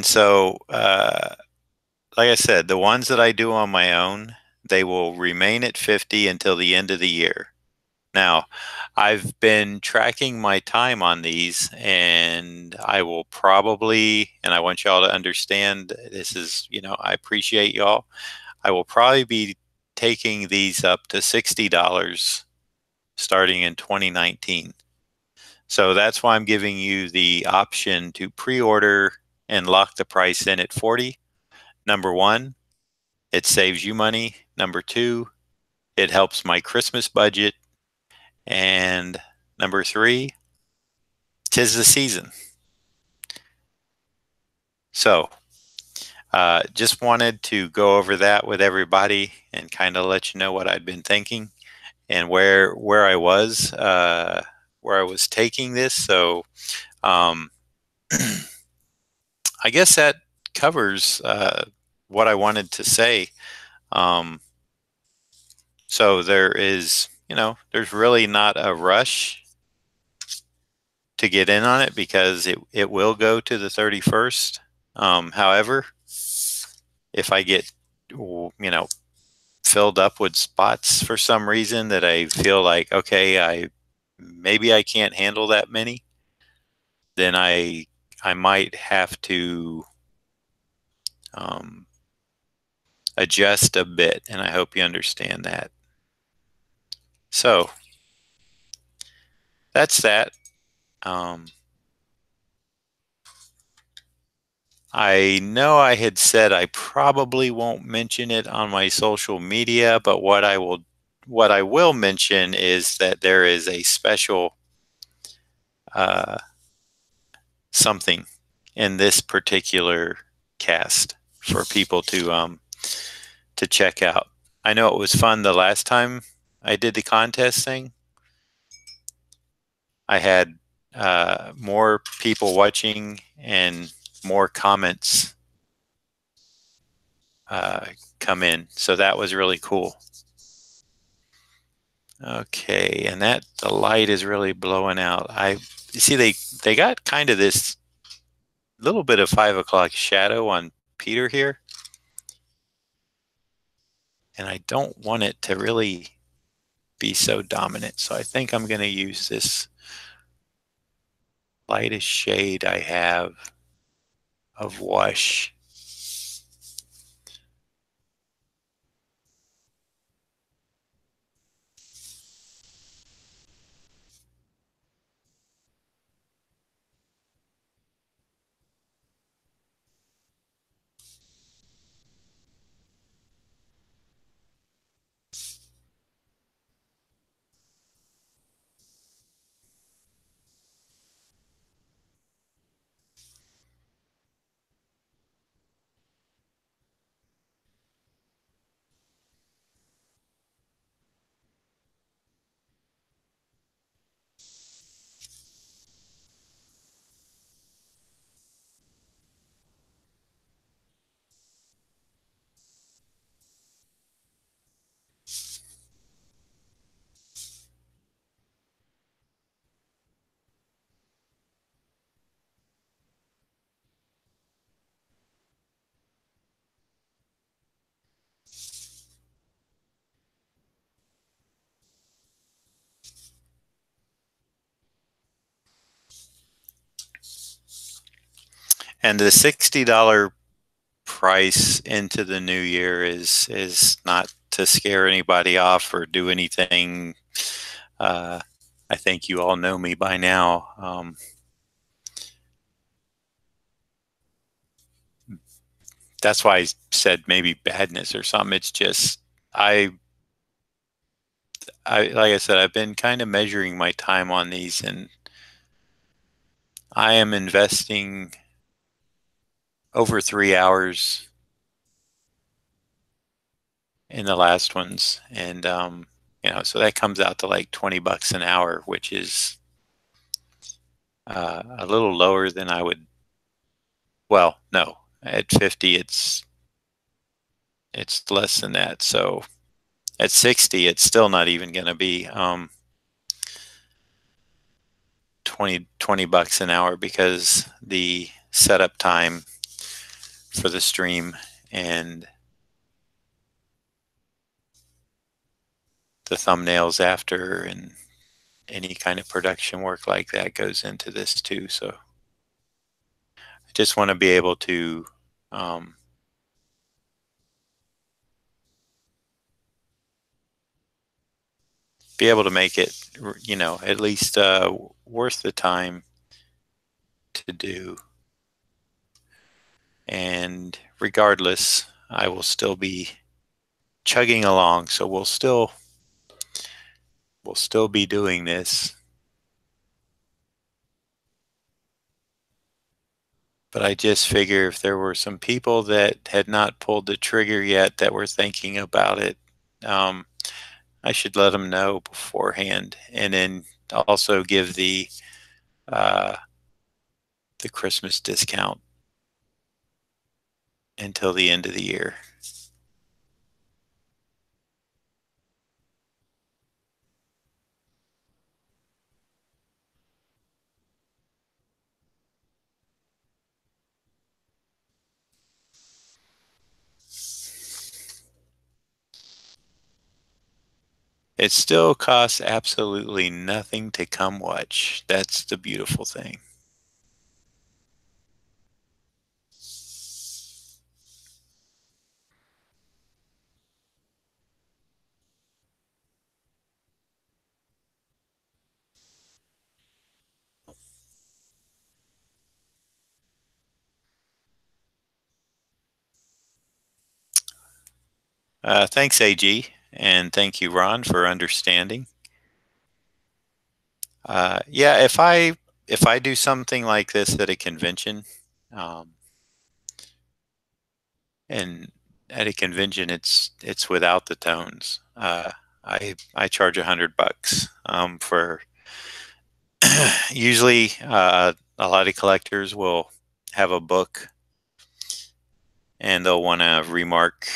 S1: so, like I said, the ones that I do on my own, they will remain at 50 until the end of the year. Now, I've been tracking my time on these, and I will probably, and I want y'all to understand, this is, I appreciate y'all. I will probably be taking these up to $60 starting in 2019. So that's why I'm giving you the option to pre-order and lock the price in at 40. Number one, it saves you money. Number two, it helps my Christmas budget. And number three, 'tis the season. So just wanted to go over that with everybody and kind of let you know what I'd been thinking and where I was taking this. So I guess that covers what I wanted to say. So there is, there's really not a rush to get in on it because it will go to the 31st. However, if I get, filled up with spots for some reason that I feel like, okay, maybe I can't handle that many, then I might have to um, adjust a bit, and I hope you understand that. So that's that. I know I had said I probably won't mention it on my social media, but what I will mention is that there is a special uh, something in this particular cast for people to check out. I know it was fun the last time I did the contest thing. I had more people watching and more comments come in, so that was really cool. Okay, and that the light is really blowing out. You see they got kind of this little bit of 5 o'clock shadow on Peter here, and I don't want it to really be so dominant. So I think I'm going to use this lightest shade I have of wash. And the $60 price into the new year is not to scare anybody off or do anything. I think you all know me by now. That's why I said maybe badness or something. It's just like I said, I've been kind of measuring my time on these, and I am investing over 3 hours in the last ones, and so that comes out to like $20 an hour, which is a little lower than I would. Well, no, at 50, it's less than that. So at 60, it's still not even going to be 20 bucks an hour, because the setup time for the stream and the thumbnails after and any kind of production work like that goes into this too. So I just want to be able to make it, at least worth the time to do. And regardless, I will still be chugging along. So we'll still be doing this. But I just figure if there were some people that had not pulled the trigger yet that were thinking about it, I should let them know beforehand, and then also give the Christmas discount until the end of the year. it still costs absolutely nothing to come watch. That's the beautiful thing. Thanks, AG, and thank you, Ron, for understanding. Yeah, if I do something like this at a convention, um, and at a convention it's without the tones. I charge $100 for. Usually, a lot of collectors will have a book, and they'll want to remark.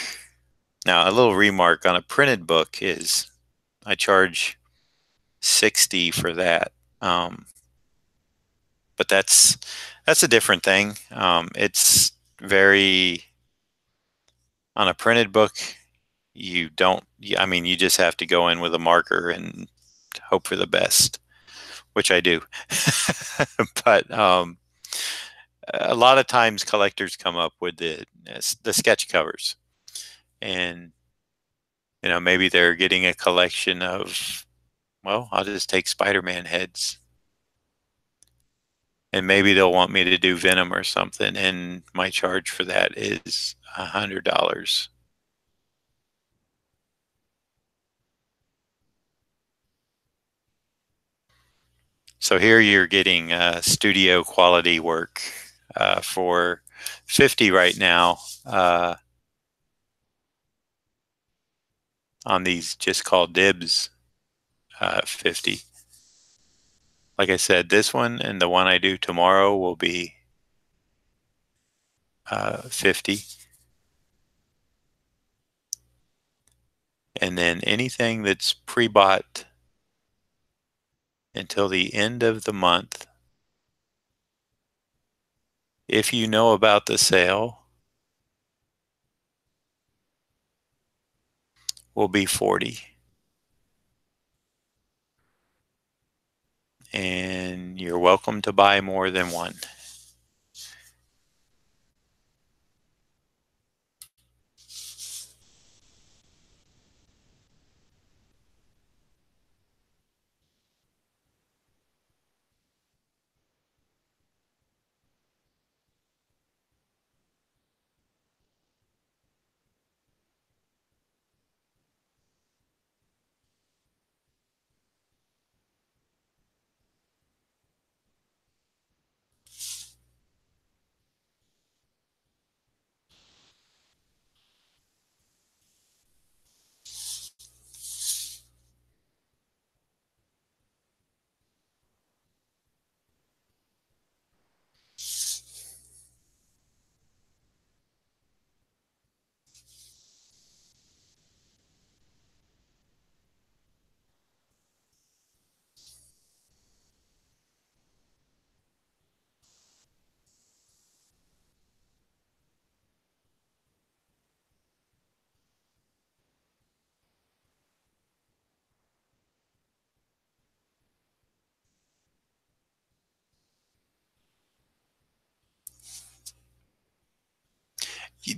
S1: Now, a little remark on a printed book is I charge 60 for that. But that's a different thing. It's very on a printed book. You don't. I mean, you just have to go in with a marker and hope for the best, which I do. But a lot of times, collectors come up with the sketch covers, and maybe they're getting a collection of. Well, I'll just take Spider-Man heads, and maybe they'll want me to do Venom or something, and my charge for that is $100. So here you're getting studio quality work for 50 right now on these just called dibs 50. Like I said, this one and the one I do tomorrow will be 50. And then anything that's pre-bought until the end of the month, if you know about the sale, will be 40. And you're welcome to buy more than one.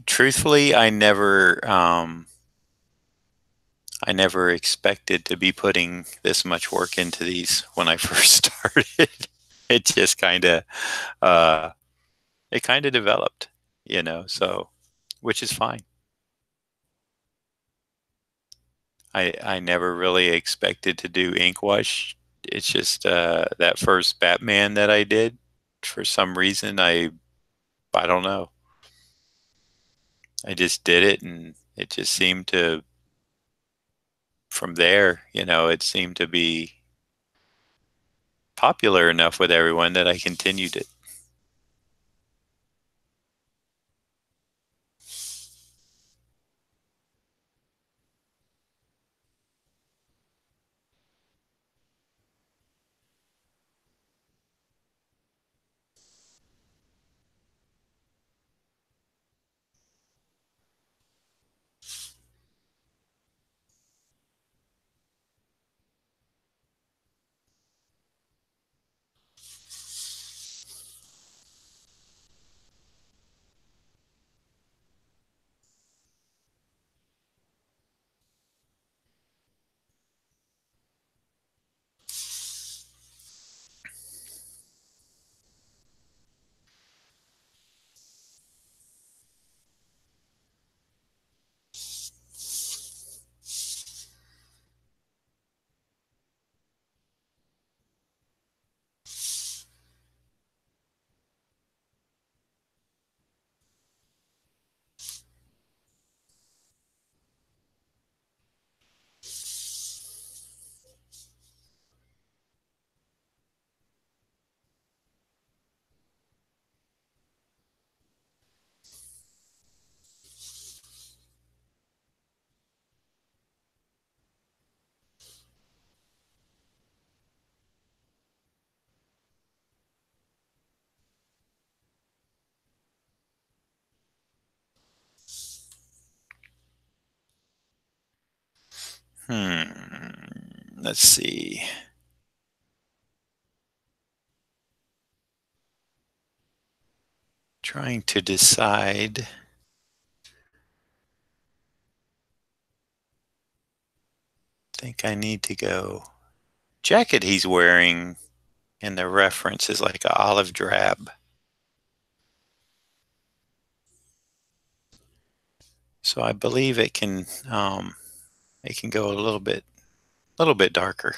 S1: Truthfully, I never expected to be putting this much work into these when I first started. It just uh, kind of developed, so, which is fine. I never really expected to do ink wash. It's just that first Batman that I did, for some reason, I don't know. I just did it, and it just seemed to, from there, it seemed to be popular enough with everyone that I continued it. Let's see. Trying to decide. Think I need to go. Jacket he's wearing in the reference is like an olive drab. So I believe it can go a little bit darker.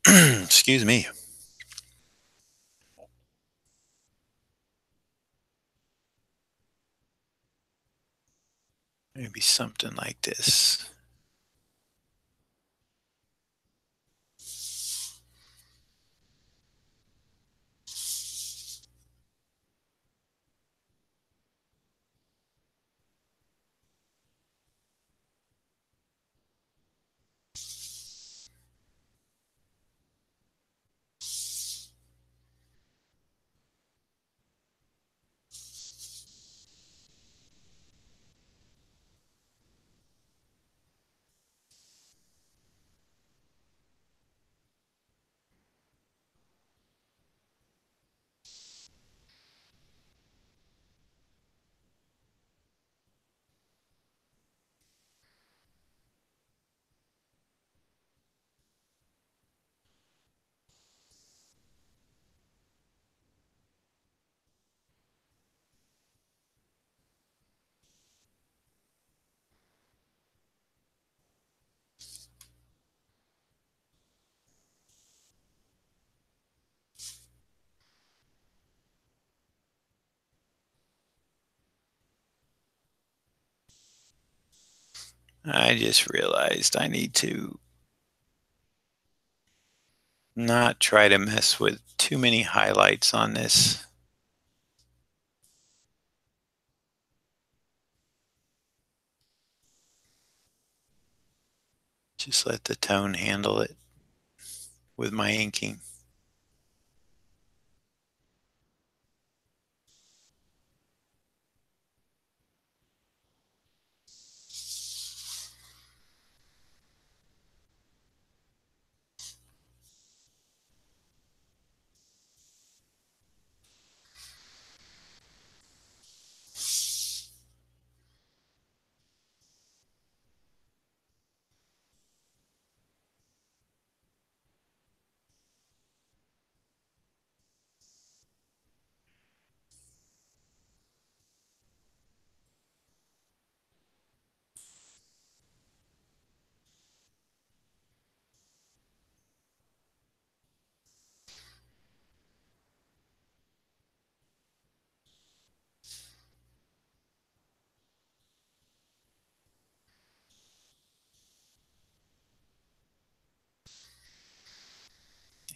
S1: Excuse me. Maybe something like this. I just realized I need to not try to mess with too many highlights on this. Just let the tone handle it with my inking.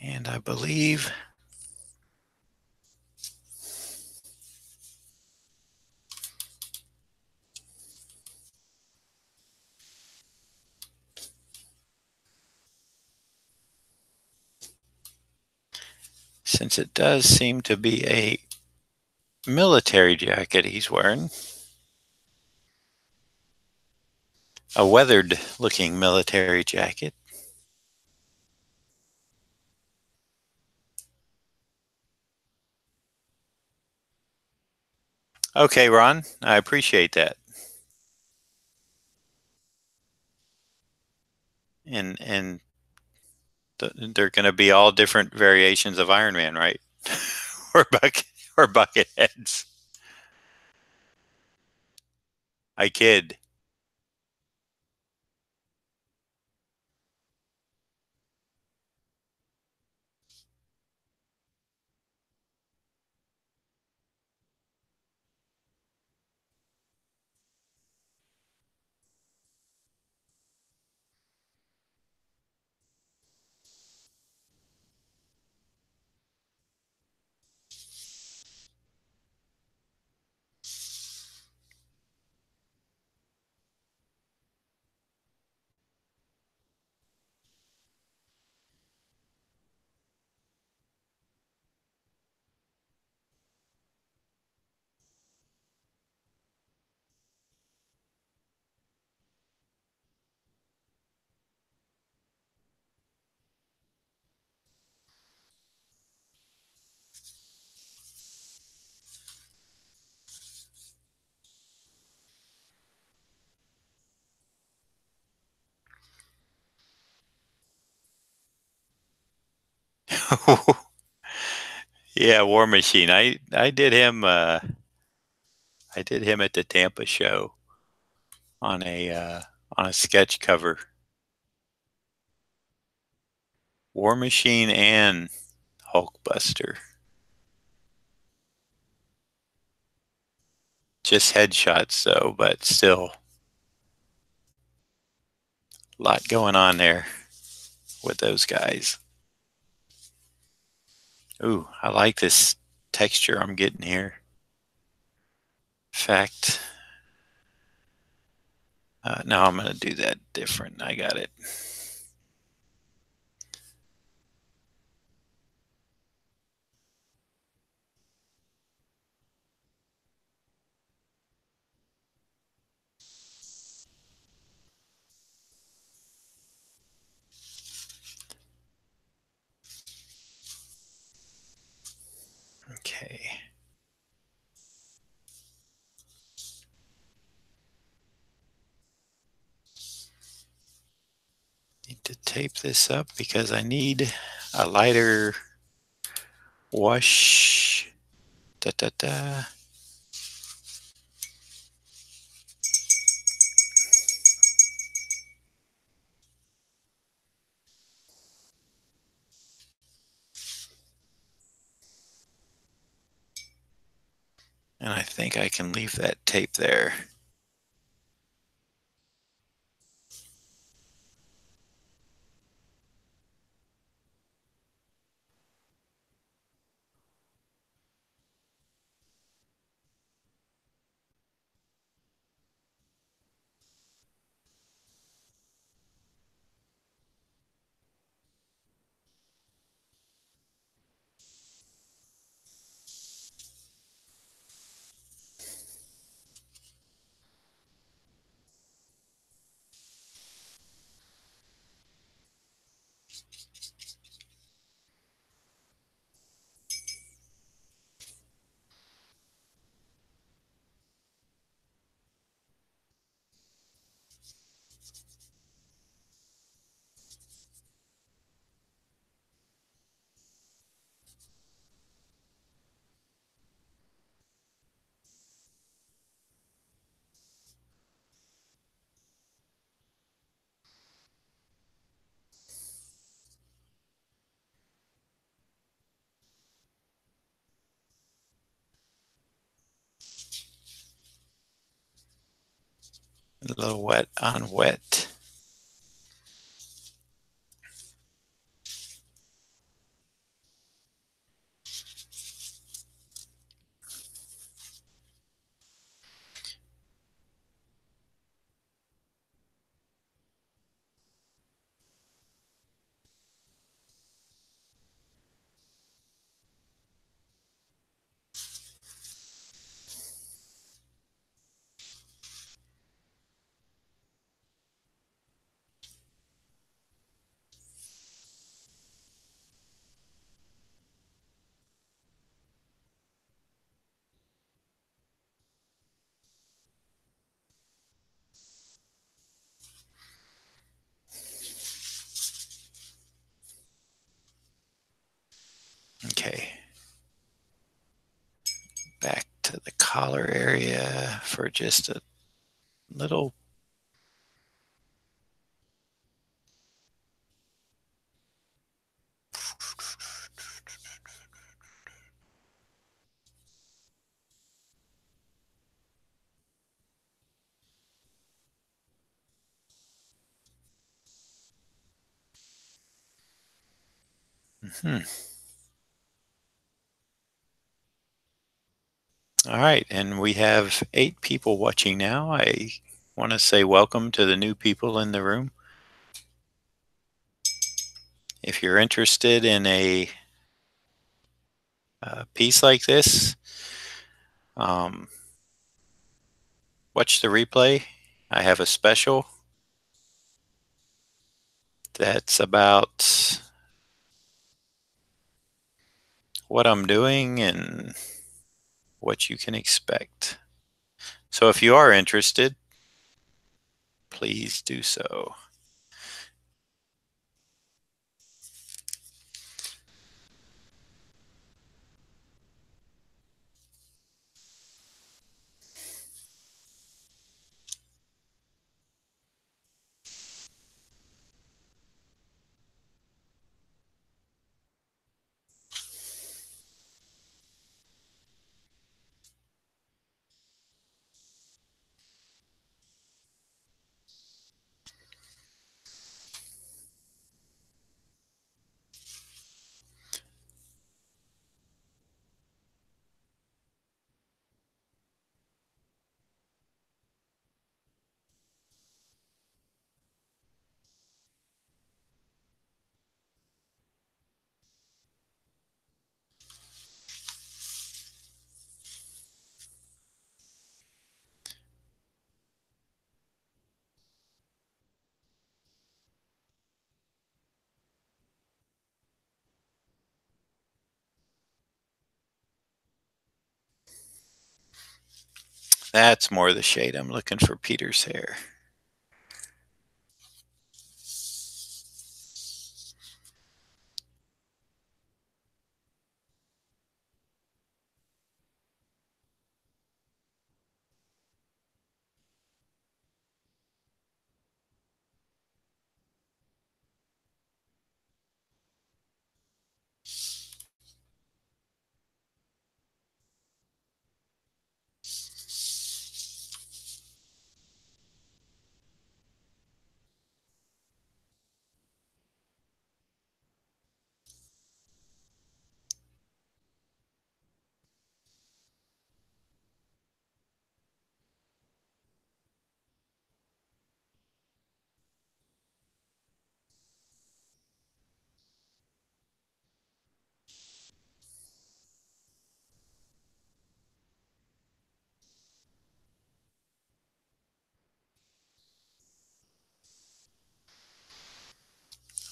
S1: And I believe since it does seem to be a military jacket he's wearing, a weathered looking military jacket. Okay, Ron, I appreciate that. And they're going to be all different variations of Iron Man, right? or bucket heads. I kid. Yeah, War Machine. I did him. I did him at the Tampa show on a sketch cover. War Machine and Hulkbuster. Just headshots though, but still a lot going on there with those guys. Ooh, I like this texture I'm getting here. In fact, no, I'm going to do that different. I got it. Okay. Need to tape this up because I need a lighter wash. Da, da, da. And I think I can leave that tape there. A little wet on wet. Okay. Back to the collar area for just a little. All right, and we have 8 people watching now. I want to say welcome to the new people in the room. If you're interested in a piece like this, watch the replay. I have a special that's about what I'm doing and what you can expect. So if you are interested, please do so. That's more the shade I'm looking for Peter's hair.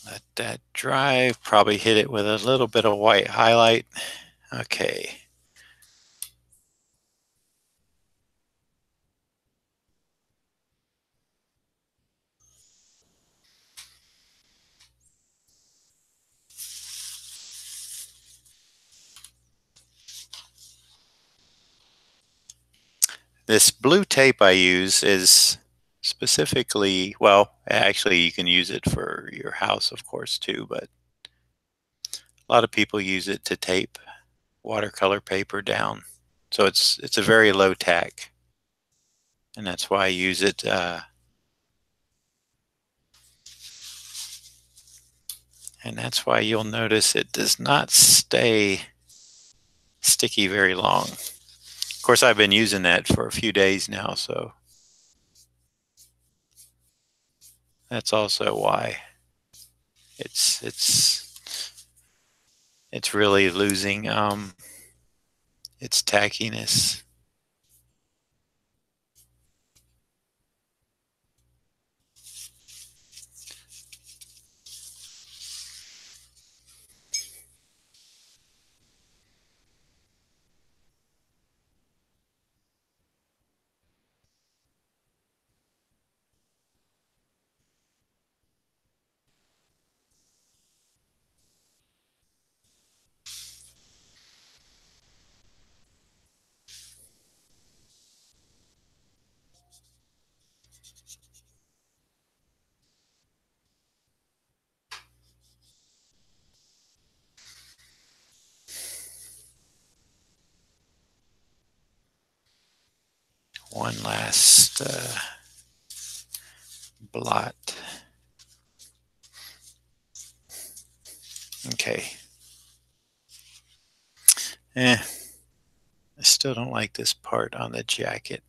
S1: Let that dry. Probably hit it with a little bit of white highlight. Okay. This blue tape I use is specifically, well, actually you can use it for your house, of course, too, but a lot of people use it to tape watercolor paper down. So it's a very low tack, and that's why I use it. And that's why you'll notice it does not stay sticky very long. Of course, I've been using that for a few days now, so that's also why it's really losing its tackiness. One last blot. Okay. I still don't like this part on the jacket.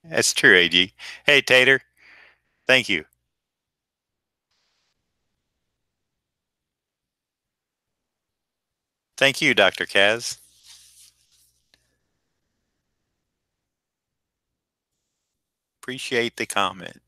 S1: That's true, AG. Hey, Tater. Thank you. Thank you, Dr. Kaz. Appreciate the comment.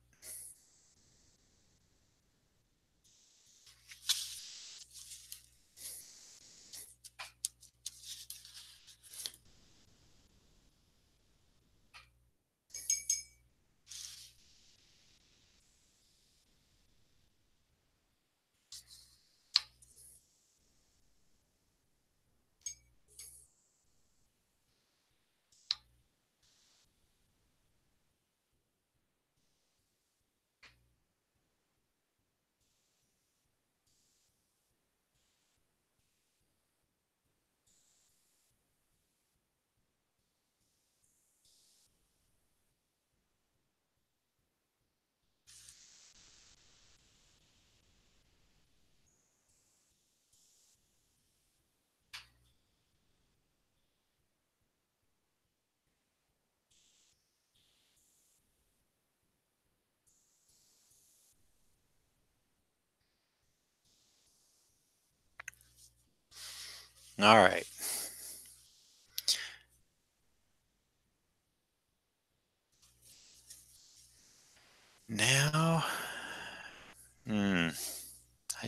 S1: All right.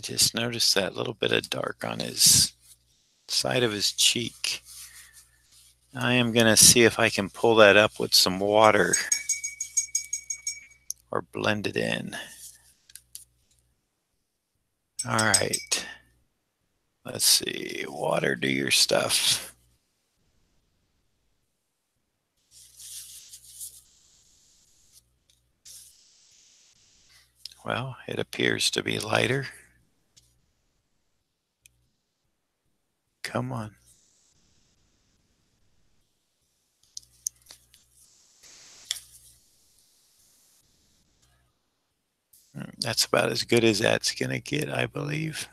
S1: just noticed that little bit of dark on his side of his cheek. I am going to see if I can pull that up with some water or blend it in. All right. Let's see. Water, do your stuff. Well, it appears to be lighter. Come on. That's about as good as that's going to get, I believe.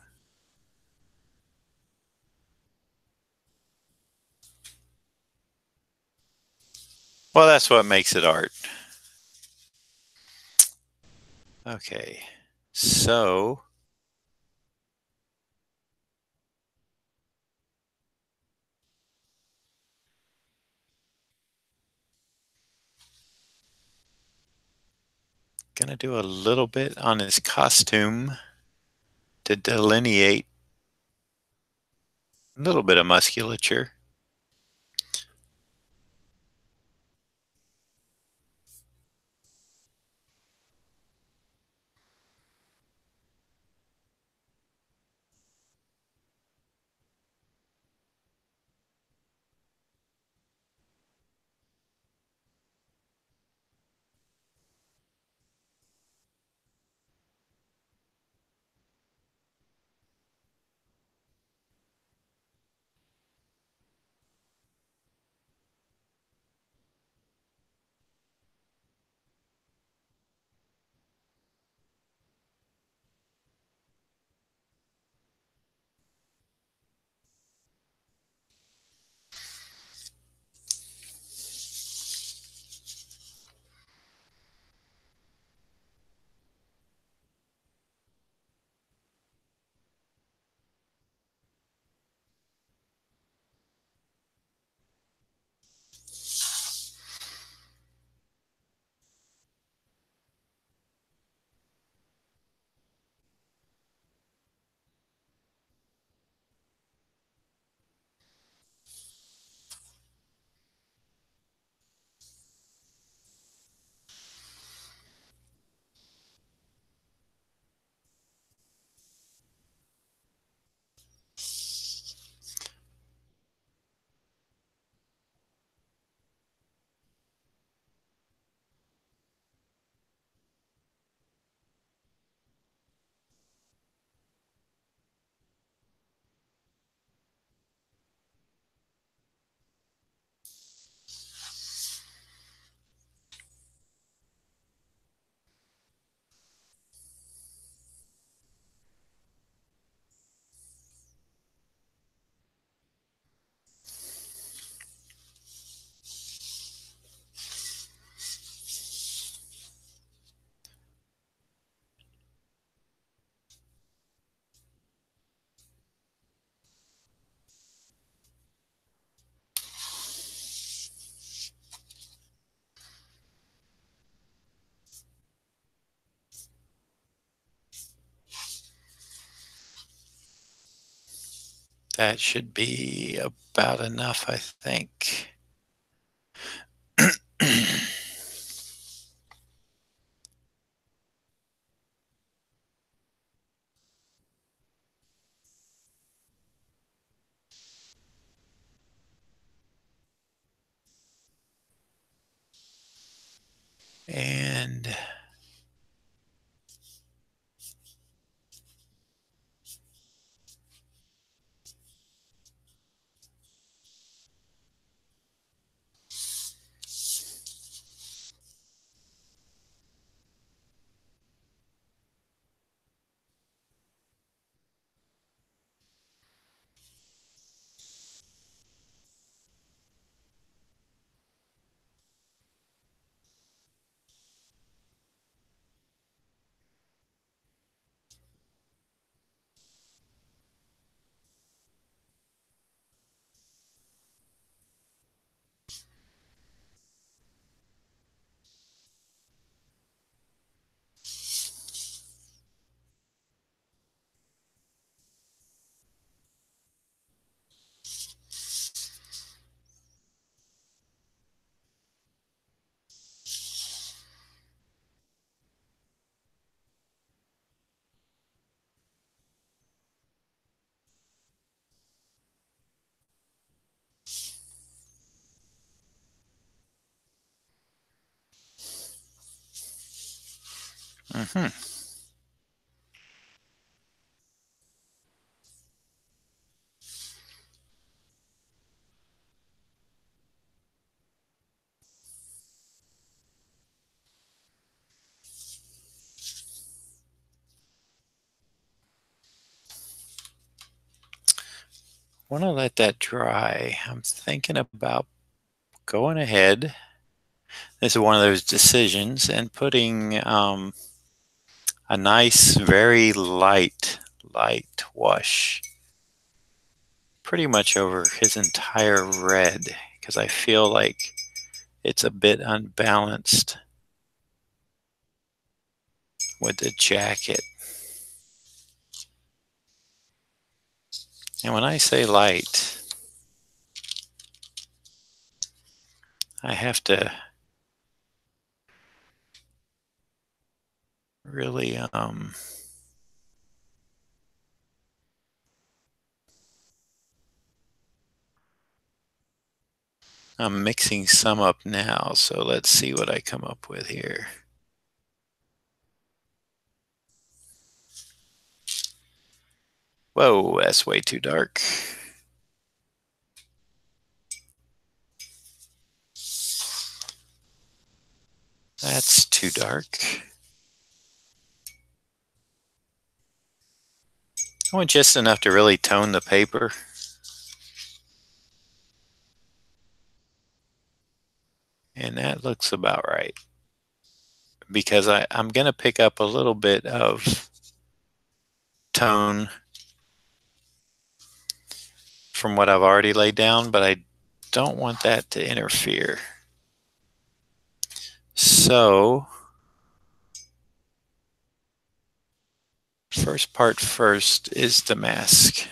S1: Well, that's what makes it art. Okay, so gonna do a little bit on his costume to delineate a little bit of musculature. That should be about enough, I think. And Mm-hmm. Want to let that dry. I'm thinking about going ahead. This is one of those decisions and putting a nice, very light wash pretty much over his entire red because I feel like it's a bit unbalanced with the jacket. And when I say light, I have to really I'm mixing some up now, so let's see what I come up with here. Whoa, that's way too dark. That's too dark. I want just enough to really tone the paper. And that looks about right. Because I'm going to pick up a little bit of tone from what I've already laid down, but I don't want that to interfere. So, first part first is the mask.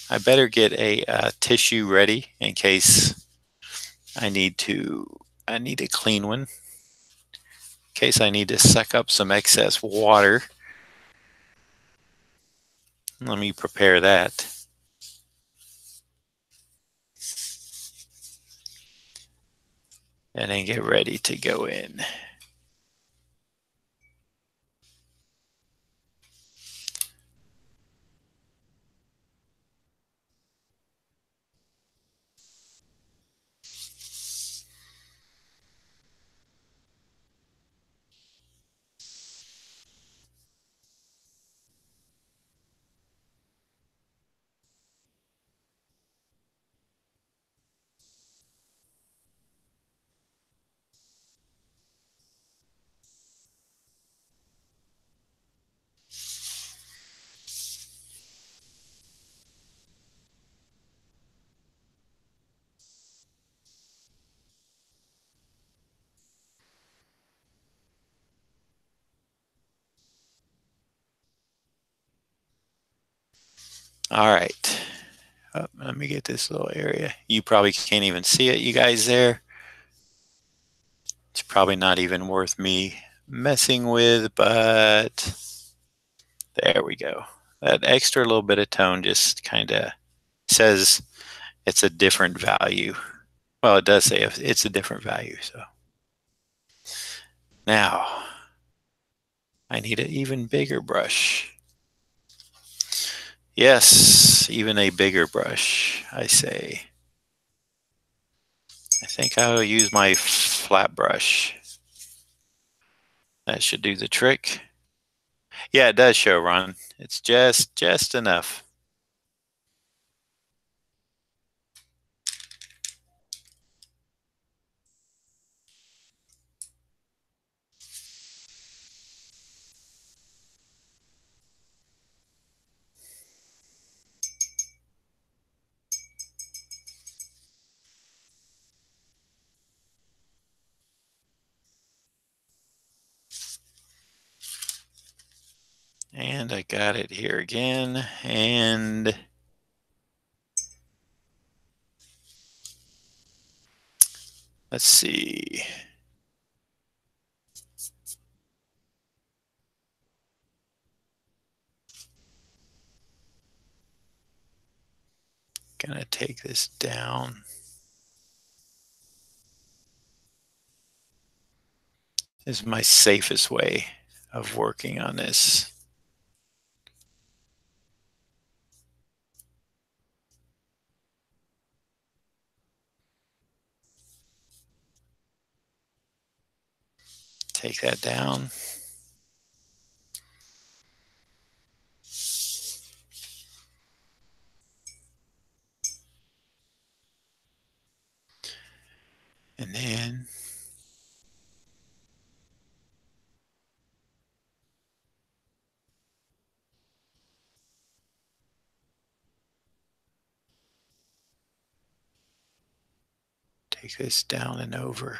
S1: I better get a tissue ready in case I need a clean one. In case I need to suck up some excess water. Let me prepare that. And then get ready to go in. All right. Oh, let me get this little area. You probably can't even see it, you guys there. It's probably not even worth me messing with, but there we go. That extra little bit of tone just kind of says it's a different value. Well, it does say it's a different value. So now I need an even bigger brush. Yes, even a bigger brush, I say. I think I'll use my flat brush. That should do the trick. Yeah, it does show, Ron. It's just enough. And I got it here again. And let's see. Gonna take this down. This is my safest way of working on this. Take that down. And then take this down and over.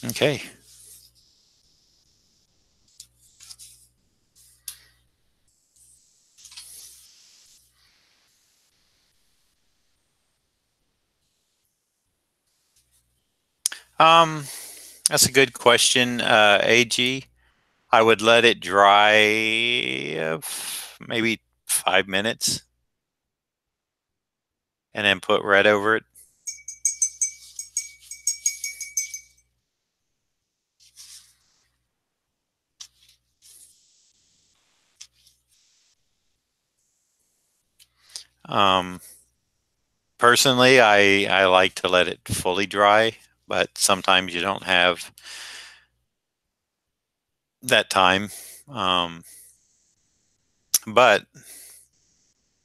S1: Okay. That's a good question, AG. I would let it dry maybe 5 minutes and then put red over it. Personally, I like to let it fully dry, but sometimes you don't have that time. But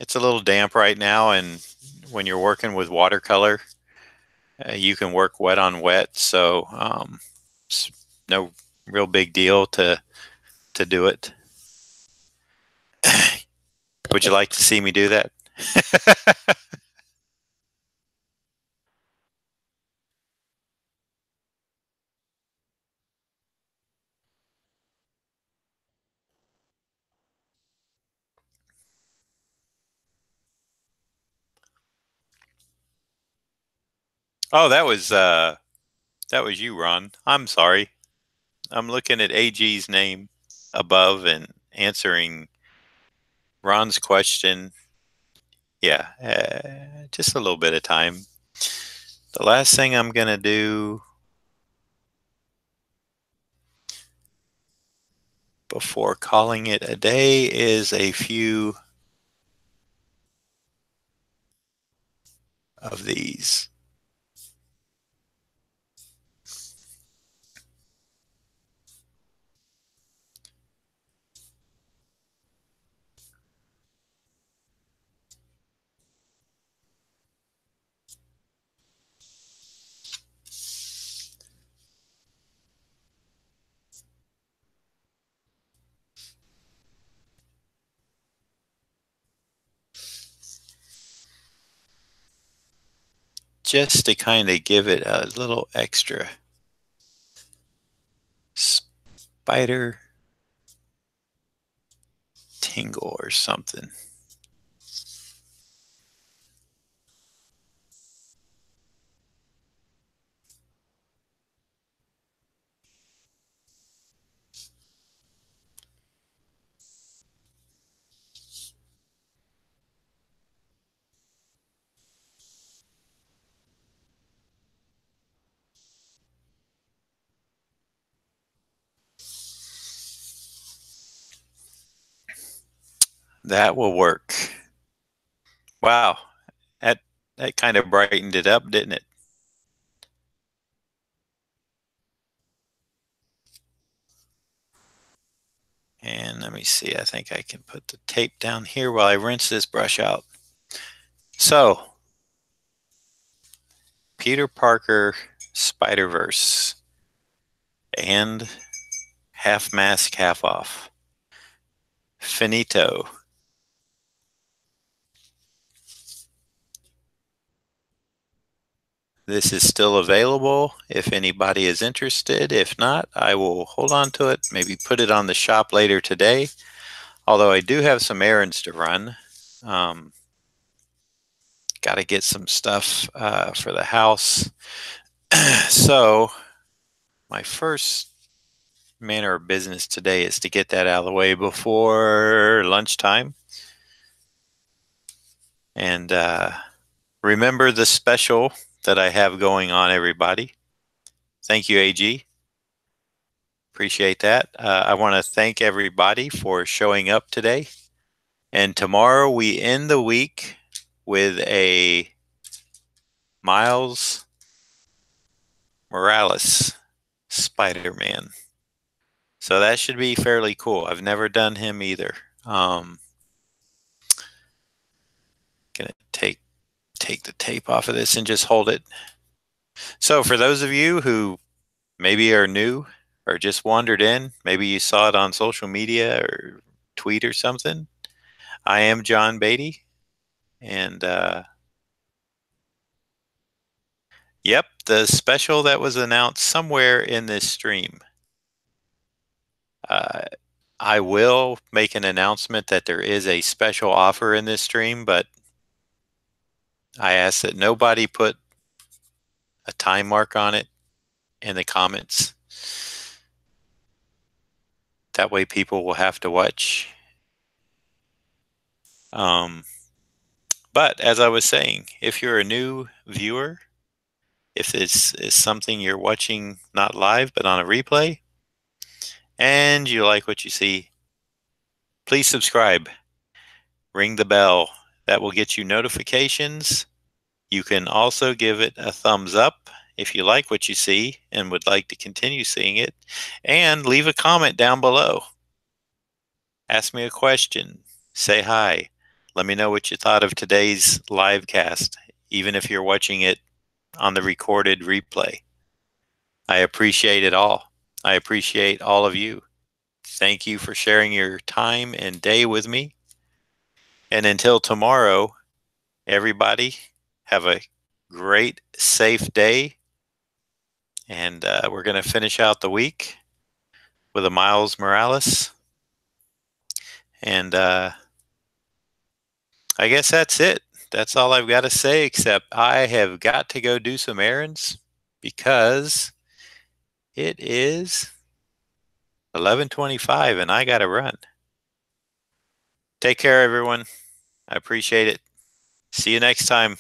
S1: it's a little damp right now, and when you're working with watercolor, you can work wet on wet, so it's no real big deal to do it. Would you like to see me do that? Oh, that was you, Ron. I'm sorry. I'm looking at AG's name above and answering Ron's question. Yeah, just a little bit of time. The last thing I'm going to do before calling it a day is a few of these. Just to kind of give it a little extra spider tingle or something. That will work. Wow, that kind of brightened it up, didn't it? And let me see, I think I can put the tape down here while I rinse this brush out. So, Peter Parker Spiderverse and half mask, half off. Finito. This is still available if anybody is interested. If not, I will hold on to it, maybe put it on the shop later today. Although I do have some errands to run. Got to get some stuff for the house. So my first manner of business today is to get that out of the way before lunchtime. And remember the special that I have going on, everybody. Thank you, AG. Appreciate that. I want to thank everybody for showing up today. And tomorrow we end the week with a Miles Morales Spider-Man. So that should be fairly cool. I've never done him either. Gonna take the tape off of this and just hold it. So for those of you who maybe are new or just wandered in, maybe you saw it on social media or tweet or something, I am John Beatty, and yep, the special that was announced somewhere in this stream. I will make an announcement that there is a special offer in this stream, but I ask that nobody put a time mark on it in the comments. That way people will have to watch. But as I was saying, if you're a new viewer, if this is something you're watching not live but on a replay, and you like what you see, please subscribe. Ring the bell. That will get you notifications. You can also give it a thumbs up if you like what you see and would like to continue seeing it, and leave a comment down below. Ask me a question. Say hi. Let me know what you thought of today's live cast, even if you're watching it on the recorded replay. I appreciate it all. I appreciate all of you. Thank you for sharing your time and day with me. And until tomorrow, everybody, have a great, safe day. And we're going to finish out the week with a Miles Morales. And I guess that's it. That's all I've got to say, except I have got to go do some errands because it is 11:25 and I got to run. Take care, everyone. I appreciate it. See you next time.